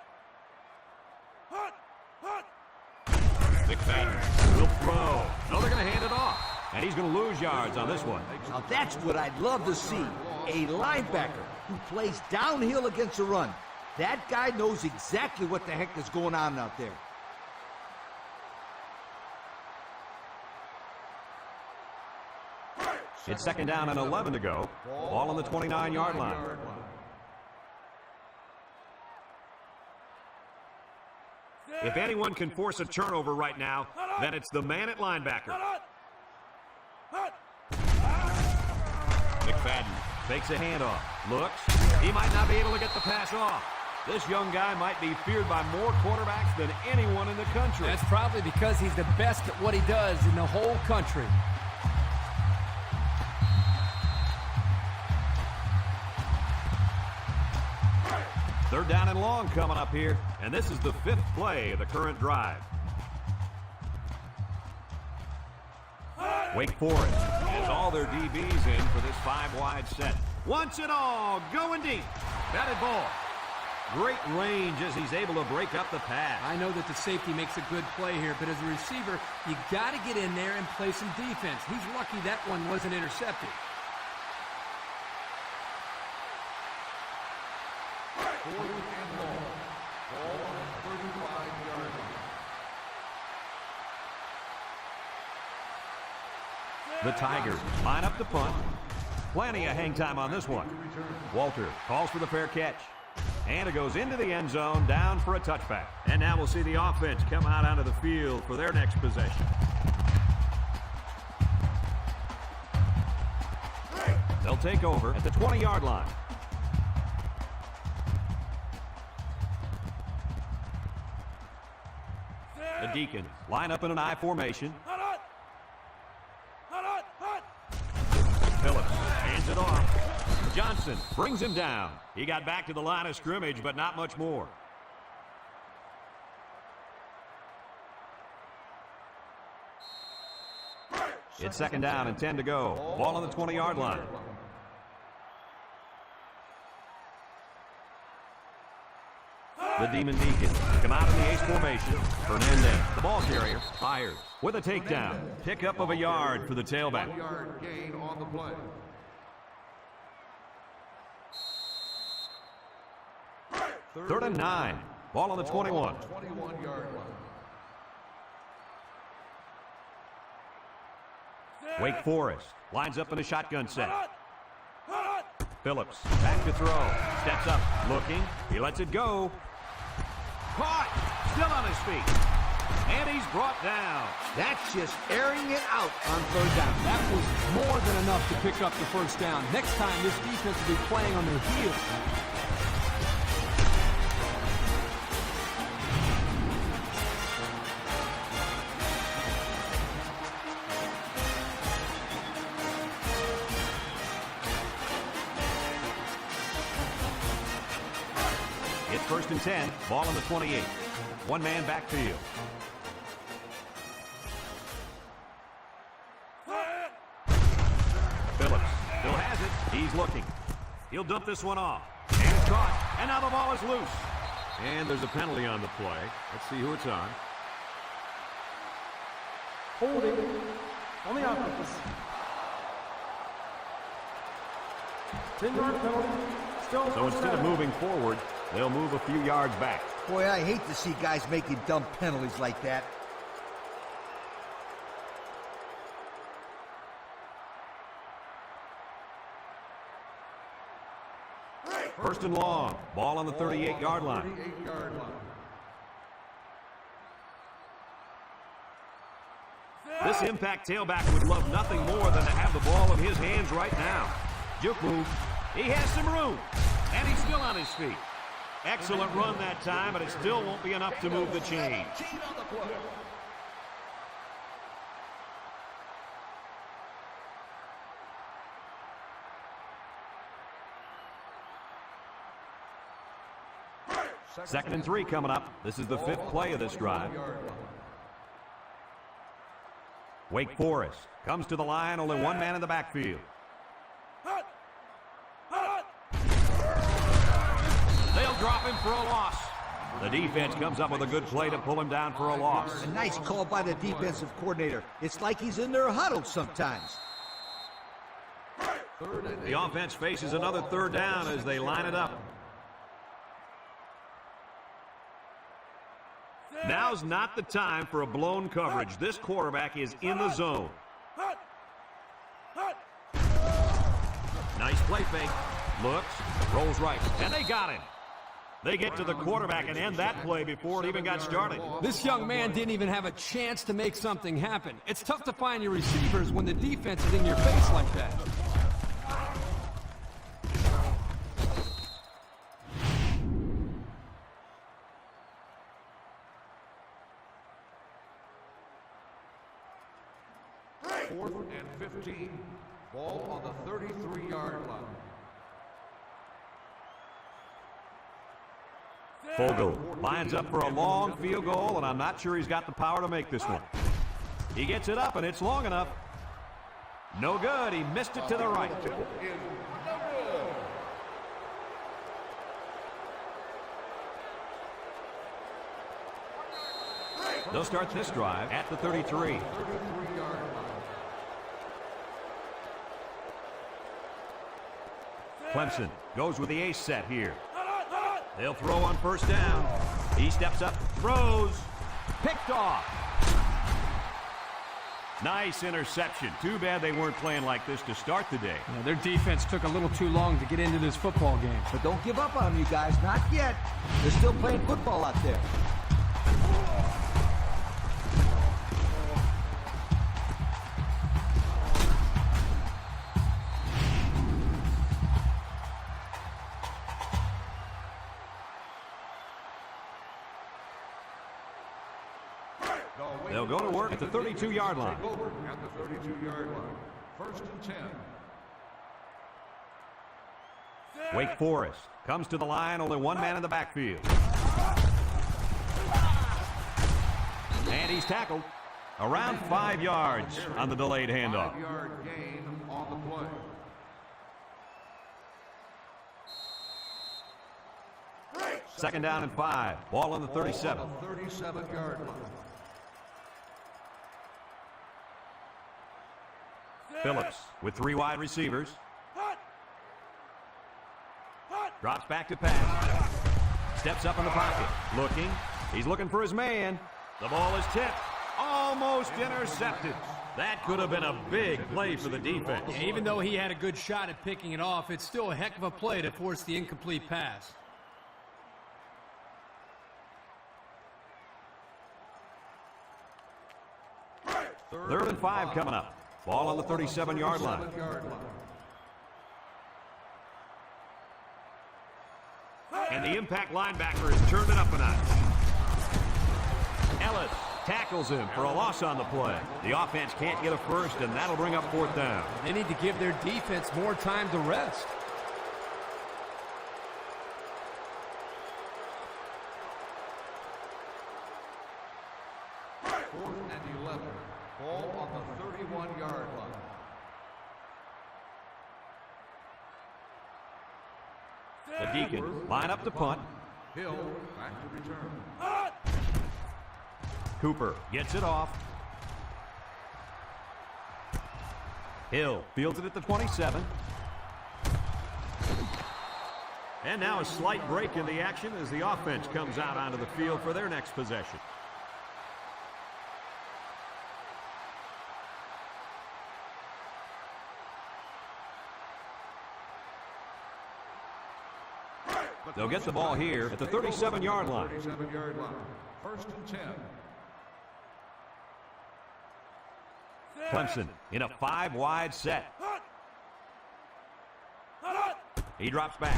McFadden will throw. No, they're going to hand it off. And he's going to lose yards on this one. Now that's what I'd love to see. A linebacker who plays downhill against the run. That guy knows exactly what the heck is going on out there. It's 2nd down and 11 to go. Ball on the 29-yard line. If anyone can force a turnover right now, then it's the man at linebacker. McFadden takes a handoff. Looks. He might not be able to get the pass off. This young guy might be feared by more quarterbacks than anyone in the country. That's probably because he's the best at what he does in the whole country. Third down and long coming up here, and this is the 5th play of the current drive. Wake Forest has all their DBs in for this 5-wide set. Once and all, going deep. Batted ball. Great range as he's able to break up the pass. I know that the safety makes a good play here, but as a receiver, you got to get in there and play some defense. He's lucky that one wasn't intercepted. The Tigers line up to punt. Plenty of hang time on this one. Walter calls for the fair catch. And it goes into the end zone, down for a touchback. And now we'll see the offense come out onto the field for their next possession. They'll take over at the 20-yard line. The Deacons line up in an I formation. Phillips hands it off. Johnson brings him down. He got back to the line of scrimmage, but not much more. It's second down and 10 to go. Ball on the 20-yard line. The Demon Deacons come out in the ace formation. Fernandez, the ball carrier, fires with a takedown. Pickup of a yard for the tailback. 1-yard gain on the play. Third and 9. Ball on the 21. 21-yard line. Wake Forest lines up in a shotgun set. Phillips back to throw. Steps up, looking. He lets it go. Caught. Still on his feet. And he's brought down. That's just airing it out on third down. That was more than enough to pick up the first down. Next time, this defense will be playing on their heels. It's first and 10. Ball on the 28. One man backfield. Phillips still has it. He's looking. He'll dump this one off. And it's caught. And now the ball is loose. And there's a penalty on the play. Let's see who it's on. Holding on the offense. 10-yard penalty. Still So instead of moving forward, they'll move a few yards back. Boy, I hate to see guys making dumb penalties like that. First and long. Ball on the 38-yard line. 38-yard line. This impact tailback would love nothing more than to have the ball in his hands right now. Juke move. He has some room. And he's still on his feet. Excellent run that time, but it still won't be enough to move the chain. Second and 3 coming up. This is the 5th play of this drive. Wake Forest comes to the line, only one man in the backfield. They'll drop him for a loss. The defense comes up with a good play to pull him down for a loss. A nice call by the defensive coordinator. It's like he's in their huddle sometimes. The offense faces another third down as they line it up. Now's not the time for a blown coverage. This quarterback is in the zone. Nice play fake. Looks, rolls right, and they got him. They get to the quarterback and end that play before it even got started. This young man didn't even have a chance to make something happen. It's tough to find your receivers when the defense is in your face like that. Fourth and 15. Ball on the 33-yard line. Fogel lines up for a long field goal, and I'm not sure he's got the power to make this one. He gets it up, and it's long enough. No good. He missed it to the right. They'll start this drive at the 33. Clemson goes with the ace set here. They'll throw on first down. He steps up, throws, picked off. Nice interception. Too bad they weren't playing like this to start the day. Yeah, their defense took a little too long to get into this football game. But don't give up on them, you guys. Not yet. They're still playing football out there. They'll go to work at the 32-yard line. At the 32-yard line. First and 10. Wake Forest comes to the line, only one man in the backfield. And he's tackled around 5 yards on the delayed handoff. 5-yard gain on the play. Second down and 5. Ball on the 37. On the 37-yard line. Phillips with 3 wide receivers. Drops back to pass. Steps up in the pocket. Looking. He's looking for his man. The ball is tipped. Almost intercepted. That could have been a big play for the defense. Yeah, even though he had a good shot at picking it off, it's still a heck of a play to force the incomplete pass. Third and 5 coming up. Ball on the 37-yard line. And the impact linebacker has turned it up a notch. Ellis tackles him for a loss on the play. The offense can't get a first, and that'll bring up 4th down. They need to give their defense more time to rest. Fourth and 11. Ball on the 31-yard line. The Deacons line up to punt. Hill back to return. Cooper gets it off. Hill fields it at the 27. And now a slight break in the action as the offense comes out onto the field for their next possession. They'll get the ball here at the 37-yard line. 37-yard line. First and 10. Clemson in a 5-wide set. He drops back.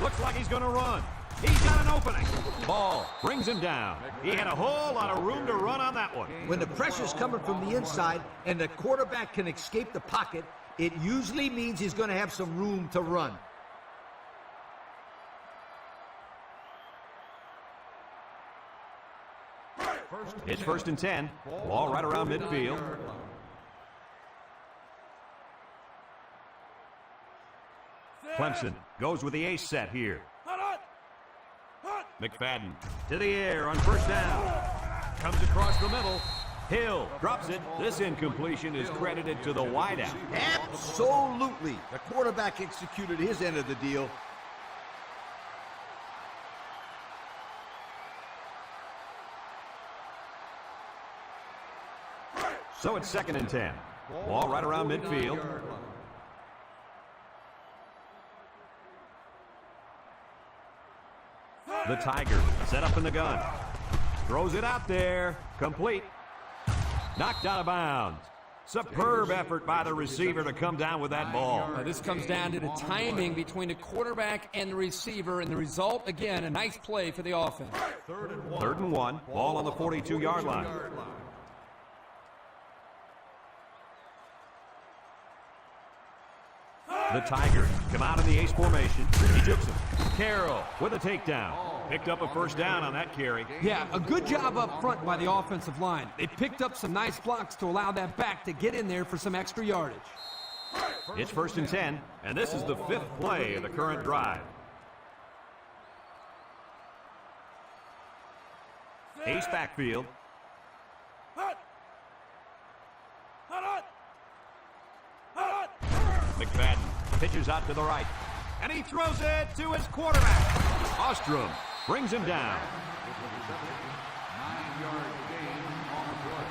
Looks like he's going to run. He's got an opening. Ball brings him down. He had a whole lot of room to run on that one. When the pressure's coming from the inside and the quarterback can escape the pocket, it usually means he's going to have some room to run. It's first and 10. Ball right around midfield. Clemson goes with the ace set here. McFadden to the air on first down. Comes across the middle. Hill drops it. This incompletion is credited to the wideout. Absolutely. The quarterback executed his end of the deal. So it's second and 10. Ball right around midfield. The Tigers set up in the gun. Throws it out there. Complete. Knocked out of bounds. Superb effort by the receiver to come down with that ball. This comes down to the timing between the quarterback and the receiver, and the result, again, a nice play for the offense. Third and 1. Ball on the 42-yard line. The Tigers come out in the ace formation. He jukes him. Carroll with a takedown. Picked up a first down on that carry. Yeah, a good job up front by the offensive line. They picked up some nice blocks to allow that back to get in there for some extra yardage. It's first and 10, and this is the 5th play of the current drive. Ace backfield. McFadden pitches out to the right, and he throws it to his quarterback. Ostrom brings him down. 9-yard gain on the play.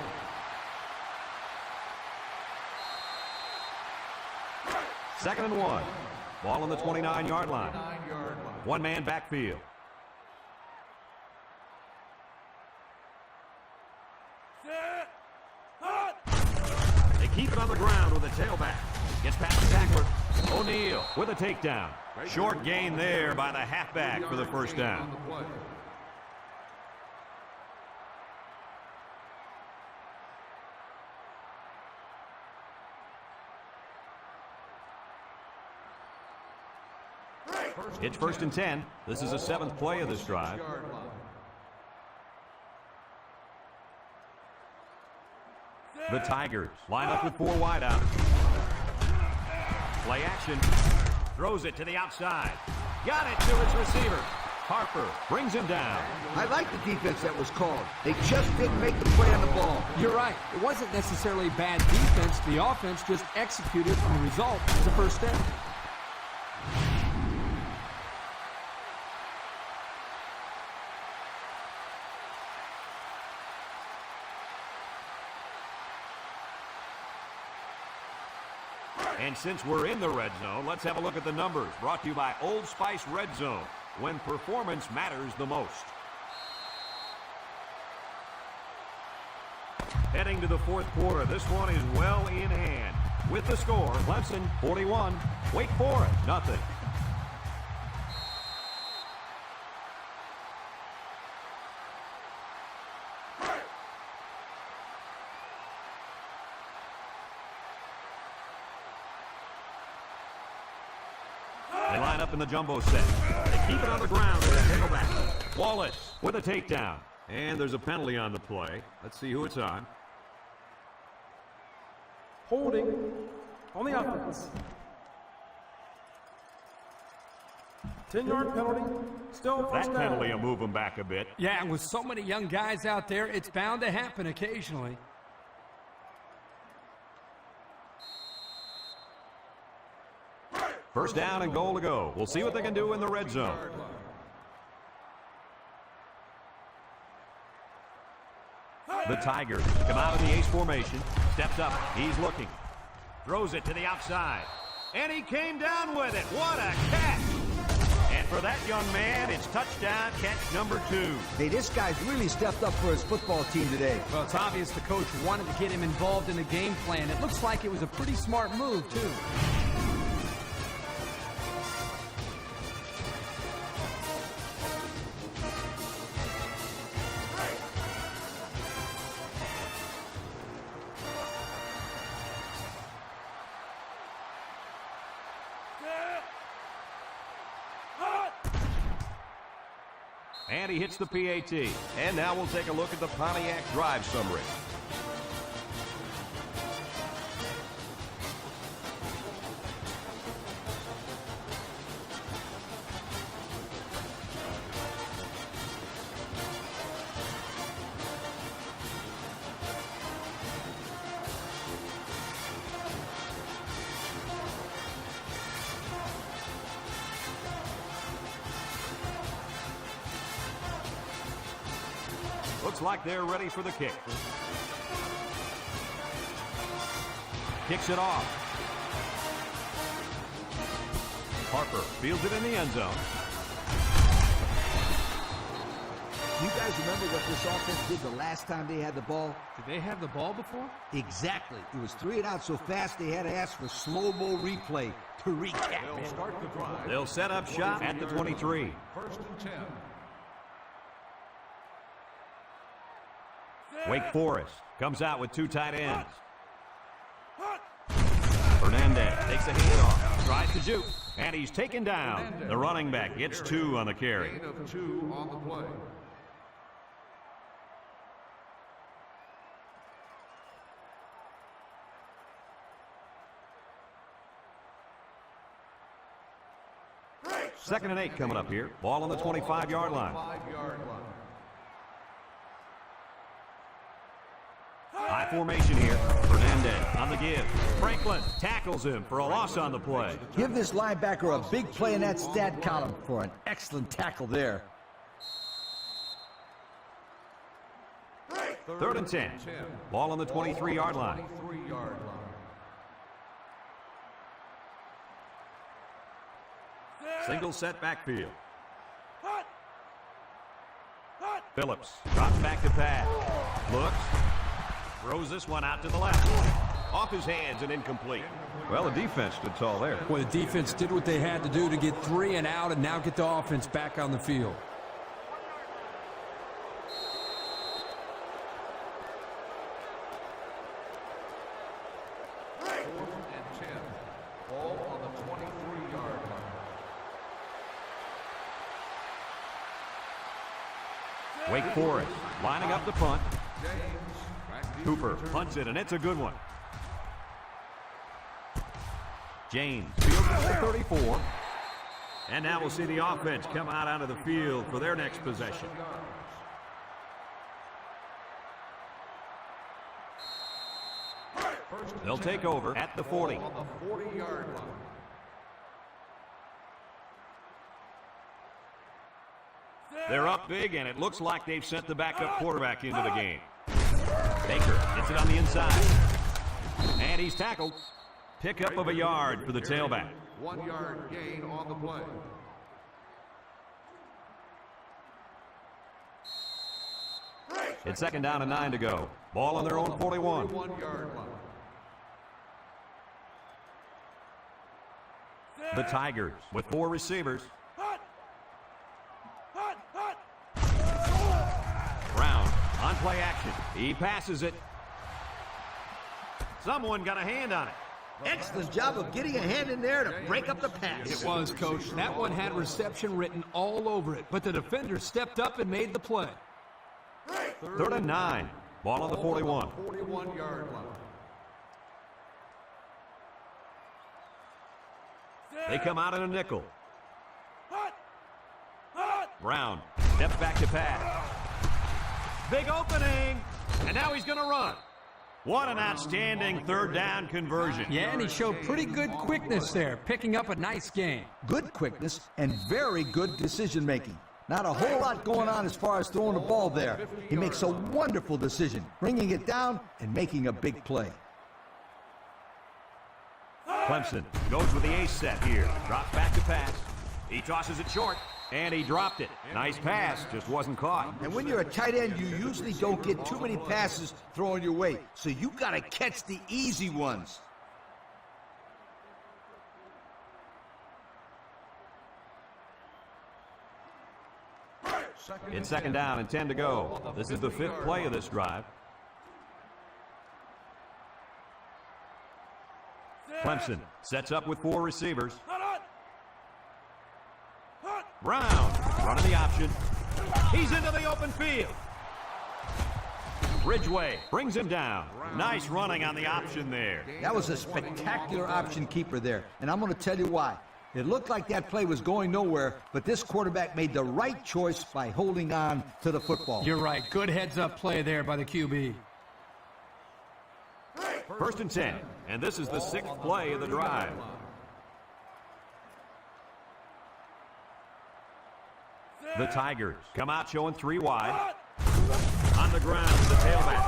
2nd and 1. Ball on the 29-yard line. 1-man backfield. They keep it on the ground with a tailback. Gets past the tackler. O'Neal with a takedown. Short gain there by the halfback for the first down. It's 1st and 10. This is the 7th play of this drive. The Tigers line up with 4 wideouts. Play action. Throws it to the outside. Got it to his receiver. Harper brings him down. I like the defense that was called. They just didn't make the play on the ball. You're right. It wasn't necessarily bad defense. The offense just executed, and the result is a first down. And since we're in the red zone, let's have a look at the numbers. Brought to you by Old Spice Red Zone, when performance matters the most. Heading to the 4th quarter, this one is well in hand. With the score, Clemson 41, Wake Forest nothing. They line up in the jumbo set. They keep it on the ground with a tailback. Wallace with a takedown. And there's a penalty on the play. Let's see who it's on. Holding on the offense. 10-yard penalty. Still That first down. penalty will move them back a bit. Yeah, and with so many young guys out there, it's bound to happen occasionally. First down and goal to go. We'll see what they can do in the red zone. The Tigers come out in the ace formation. Steps up. He's looking. Throws it to the outside. And he came down with it. What a catch. And for that young man, it's touchdown catch number 2. Hey, this guy's really stepped up for his football team today. Well, it's obvious the coach wanted to get him involved in the game plan. It looks like it was a pretty smart move, too. And he hits the PAT. And now we'll take a look at the Pontiac drive summary. Looks like they're ready for the kick. Kicks it off. Harper fields it in the end zone. You guys remember what this offense did the last time they had the ball? Did they have the ball before? Exactly. It was 3 and out so fast they had to ask for slow-mo replay to recap. They'll start the drive. They'll set up shop at the 23. 1st and 10. Wake Forest comes out with 2 tight ends. Hernandez takes a handoff, tries to juke, and he's taken down. The running back gets 2 on the carry. Gain of 2 on the play. Second and 8 coming up here. Ball on the 25-yard line. 5-yard line. High formation here. Hernandez on the give. Franklin tackles him for a loss on the play. Give this linebacker a big play in that stat column for an excellent tackle there. 3rd and 10. Ball on the 23-yard line. 23-yard line. Single set backfield. Phillips drops back to pass. Looks. Throws this one out to the left. Off his hands and incomplete. Well, the defense stood tall there. Well, the defense did what they had to do to get 3 and out and now get the offense back on the field. Wake Forest lining up the punt. Cooper punts it, and it's a good one. James fields it to 34. And now we'll see the offense come out onto the field for their next possession. They'll take over at the 40. On the 40-yard line. They're up big, and it looks like they've sent the backup quarterback into the game. Baker gets it on the inside. And he's tackled. Pickup of a yard for the tailback. 1-yard gain on the play. It's 2nd down and 9 to go. Ball on their own 41. 41-yard line. The Tigers with 4 receivers. Brown on play action. He passes it. Someone got a hand on it. Excellent job of getting a hand in there to break up the pass. It was, Coach. That one had reception written all over it, but the defender stepped up and made the play. 3rd and 9. Ball on the 41. 41-yard line. They come out in a nickel. Brown steps back to pass. Big opening, and now he's going to run. What an outstanding 3rd down conversion. Yeah, and he showed pretty good quickness there, picking up a nice gain. Good quickness and very good decision-making. Not a whole lot going on as far as throwing the ball there. He makes a wonderful decision, bringing it down and making a big play. Clemson goes with the ace set here. Drops back to pass. He tosses it short, and he dropped it. Nice pass, just wasn't caught. And when you're a tight end, you usually don't get too many passes thrown your way. So you got to catch the easy ones. It's 2nd down and 10 to go. This is the 5th play of this drive. Clemson sets up with 4 receivers. Brown running the option. He's into the open field. Ridgeway brings him down. Nice running on the option there. That was a spectacular option keeper there, and I'm going to tell you why. It looked like that play was going nowhere, but this quarterback made the right choice by holding on to the football. You're right. Good heads-up play there by the QB. 1st and 10, and this is the 6th play of the drive. The Tigers come out showing 3 wide. On the ground, the tailback.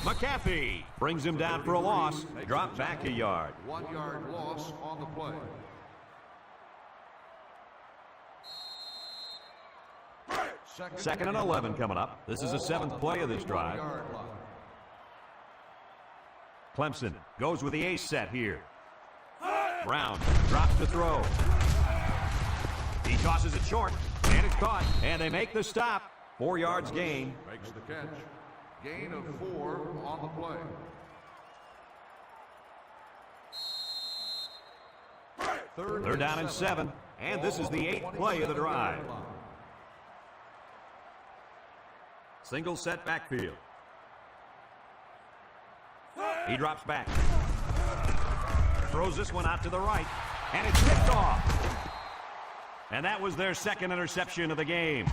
McAfee brings him down for a loss. Drop back a yard. 1-yard loss on the play. 2nd and 11 coming up. This is the 7th play of this drive. Clemson goes with the ace set here. Brown drops to throw. He tosses it short, and it's caught, and they make the stop. 4 yards gain. Makes the catch. Gain of 4 on the play. They're down in 7, and this is the 8th play of the drive. Single set backfield. He drops back. Throws this one out to the right, and it's tipped off. And that was their 2nd interception of the game.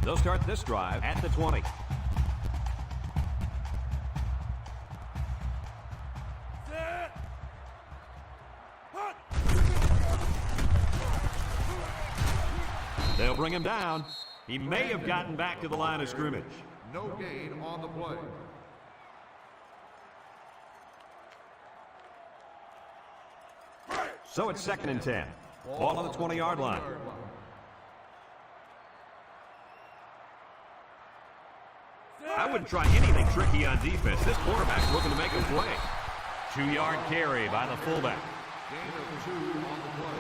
They'll start this drive at the 20. bring him down. He may have gotten back to the line of scrimmage. No gain on the play. So it's 2nd and 10. Ball on the 20-yard line. I wouldn't try anything tricky on defense. This quarterback's looking to make a play. 2-yard carry by the fullback. Gain of 2 on the play.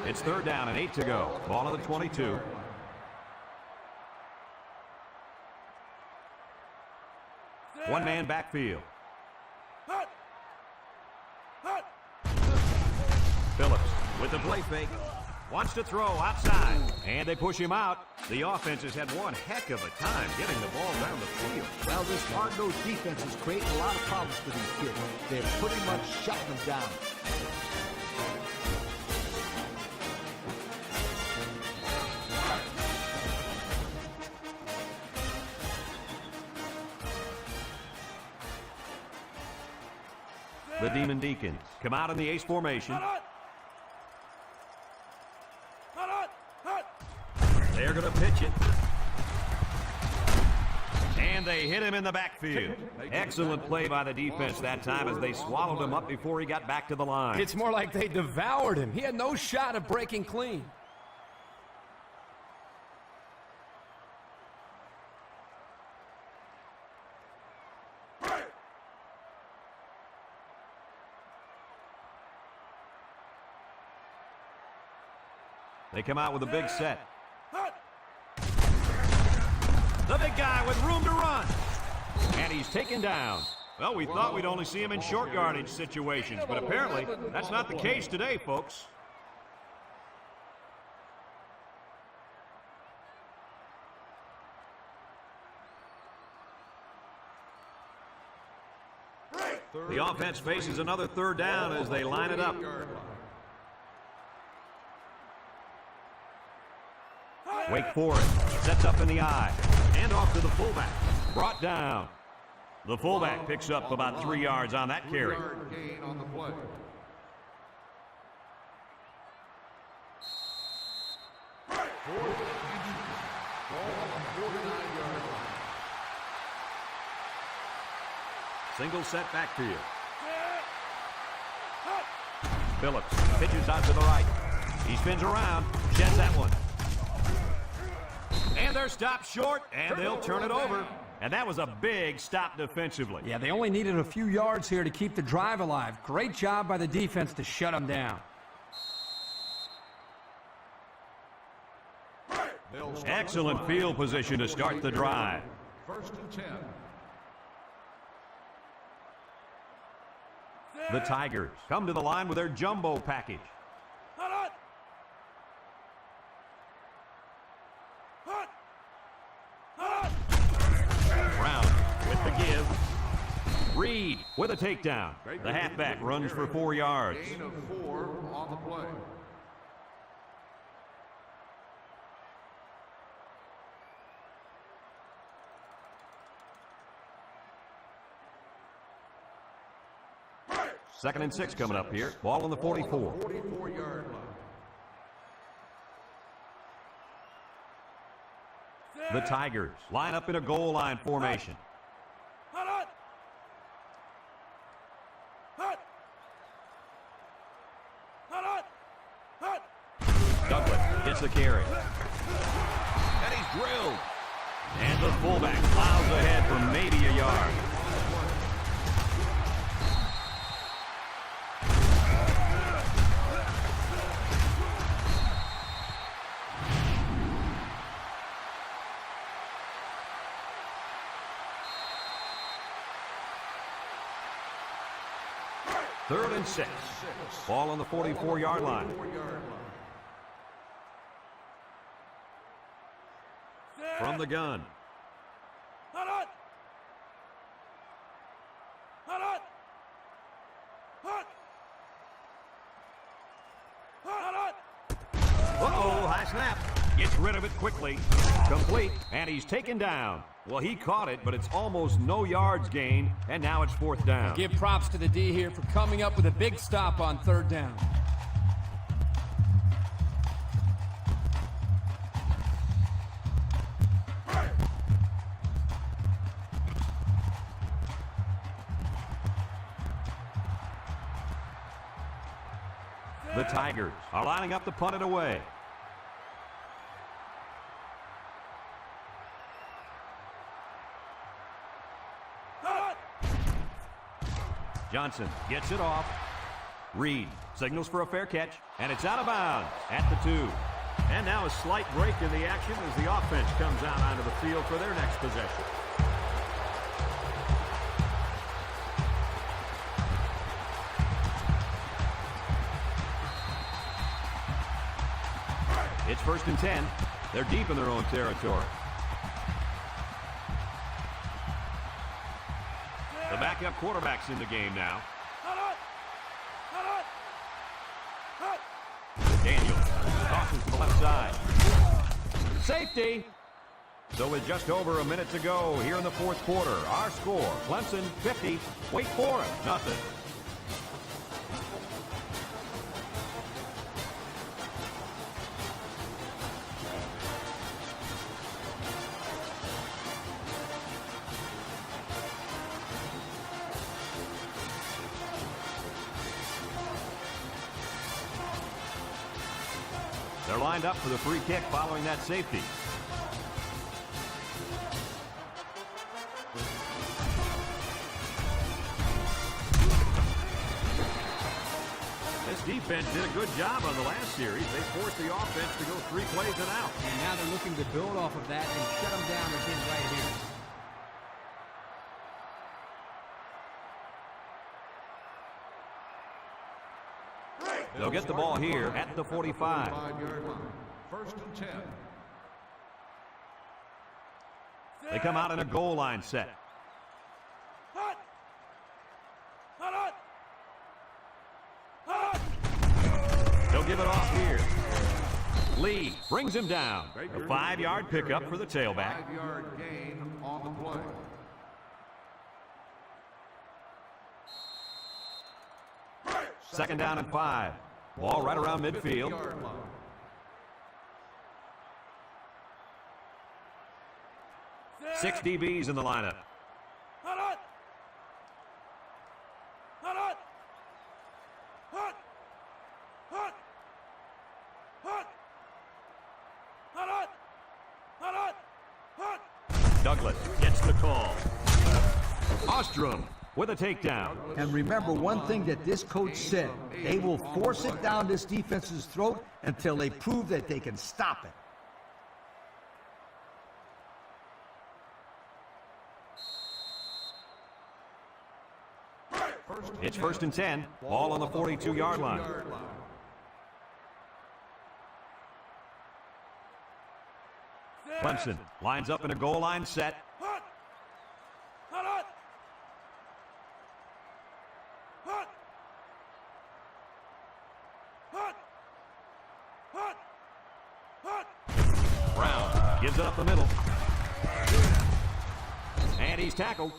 It's 3rd down and 8 to go. Ball on the 22. One-man backfield. Phillips with the play fake. Wants to throw outside. And they push him out. The offense has had one heck of a time getting the ball down the field. Well, this hard-nosed defense is creating a lot of problems for these kids. They're pretty much shutting them down. The Demon Deacons come out in the ace formation. They're going to pitch it. And they hit him in the backfield. Excellent play by the defense that time as they swallowed him up before he got back to the line. It's more like they devoured him. He had no shot at breaking clean. They come out with a big set. The big guy with room to run. And he's taken down. Well, we thought we'd only see him in short yardage situations, but apparently that's not the case today, folks. The offense faces another 3rd down as they line it up. Wake Forest sets up in the eye. And off to the fullback. Brought down. The fullback picks up about 3 yards on that carry. Gain on the play. Single set backfield. Phillips pitches out to the right. He spins around, sheds that one. And they're stopped short, and they'll turn it over. And that was a big stop defensively. Yeah, they only needed a few yards here to keep the drive alive. Great job by the defense to shut them down. Excellent field position to start the drive. 1st and 10. The Tigers come to the line with their jumbo package. Brown with the give. Reed with a takedown. The halfback runs for 4 yards. Gain of 4 on the play. Second and 6 coming up here. Ball on the 44. 44-yard line. The Tigers line up in a goal line formation. Douglas gets the carry. And he's drilled. And the fullback plows ahead for maybe a yard. Third and 6. Ball on the 44-yard line. From the gun. Uh-oh, high snap. Gets rid of it quickly. Complete, and he's taken down. Well, he caught it, but it's almost no yards gained, and now it's 4th down. Give props to the D here for coming up with a big stop on 3rd down. The Tigers are lining up to punt it away. Johnson gets it off. Reed signals for a fair catch, and it's out of bounds at the 2. And now a slight break in the action as the offense comes out onto the field for their next possession. It's 1st and 10. They're deep in their own territory. The backup quarterback's in the game now. Daniel tosses to the left side. Safety. So with just over a minute to go here in the 4th quarter, our score, Clemson 50, Wake Forest nothing. They're lined up for the free kick following that safety. This defense did a good job on the last series. They forced the offense to go 3 plays and out. And now they're looking to build off of that and shut them down again right here. They'll get the ball here at the 45. 5-yard line. 1st and 10. They come out in a goal line set. They'll give it off here. Lee brings him down. A 5-yard pickup for the tailback. 5-yard gain on the play. Second down and 5. Ball right around midfield. 50-yard line. Six DBs in the lineup. Douglas gets the call. Ostrom with a takedown. And remember one thing that this coach said, they will force it down this defense's throat until they prove that they can stop it. It's 1st and 10. Ball on the 42-yard line. Clemson lines up in a goal line set. Brown gives it up the middle. And he's tackled.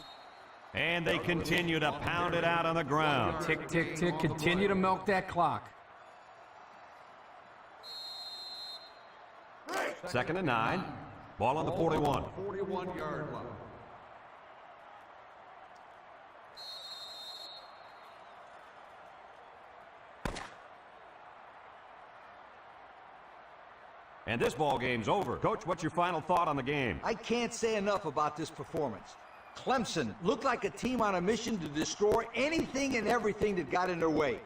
And they continue to pound it out on the ground. Tick, tick, tick. Continue to milk that clock. 2nd and 9. Ball on the 41. 41-yard line. And this ball game's over. Coach, what's your final thought on the game? I can't say enough about this performance. Clemson looked like a team on a mission to destroy anything and everything that got in their way.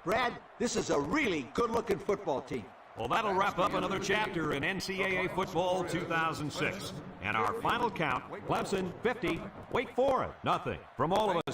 Brad, this is a really good-looking football team. Well, that'll wrap up another chapter in NCAA football 2006. And our final count, Clemson 50, Wake Forest nothing. From all of us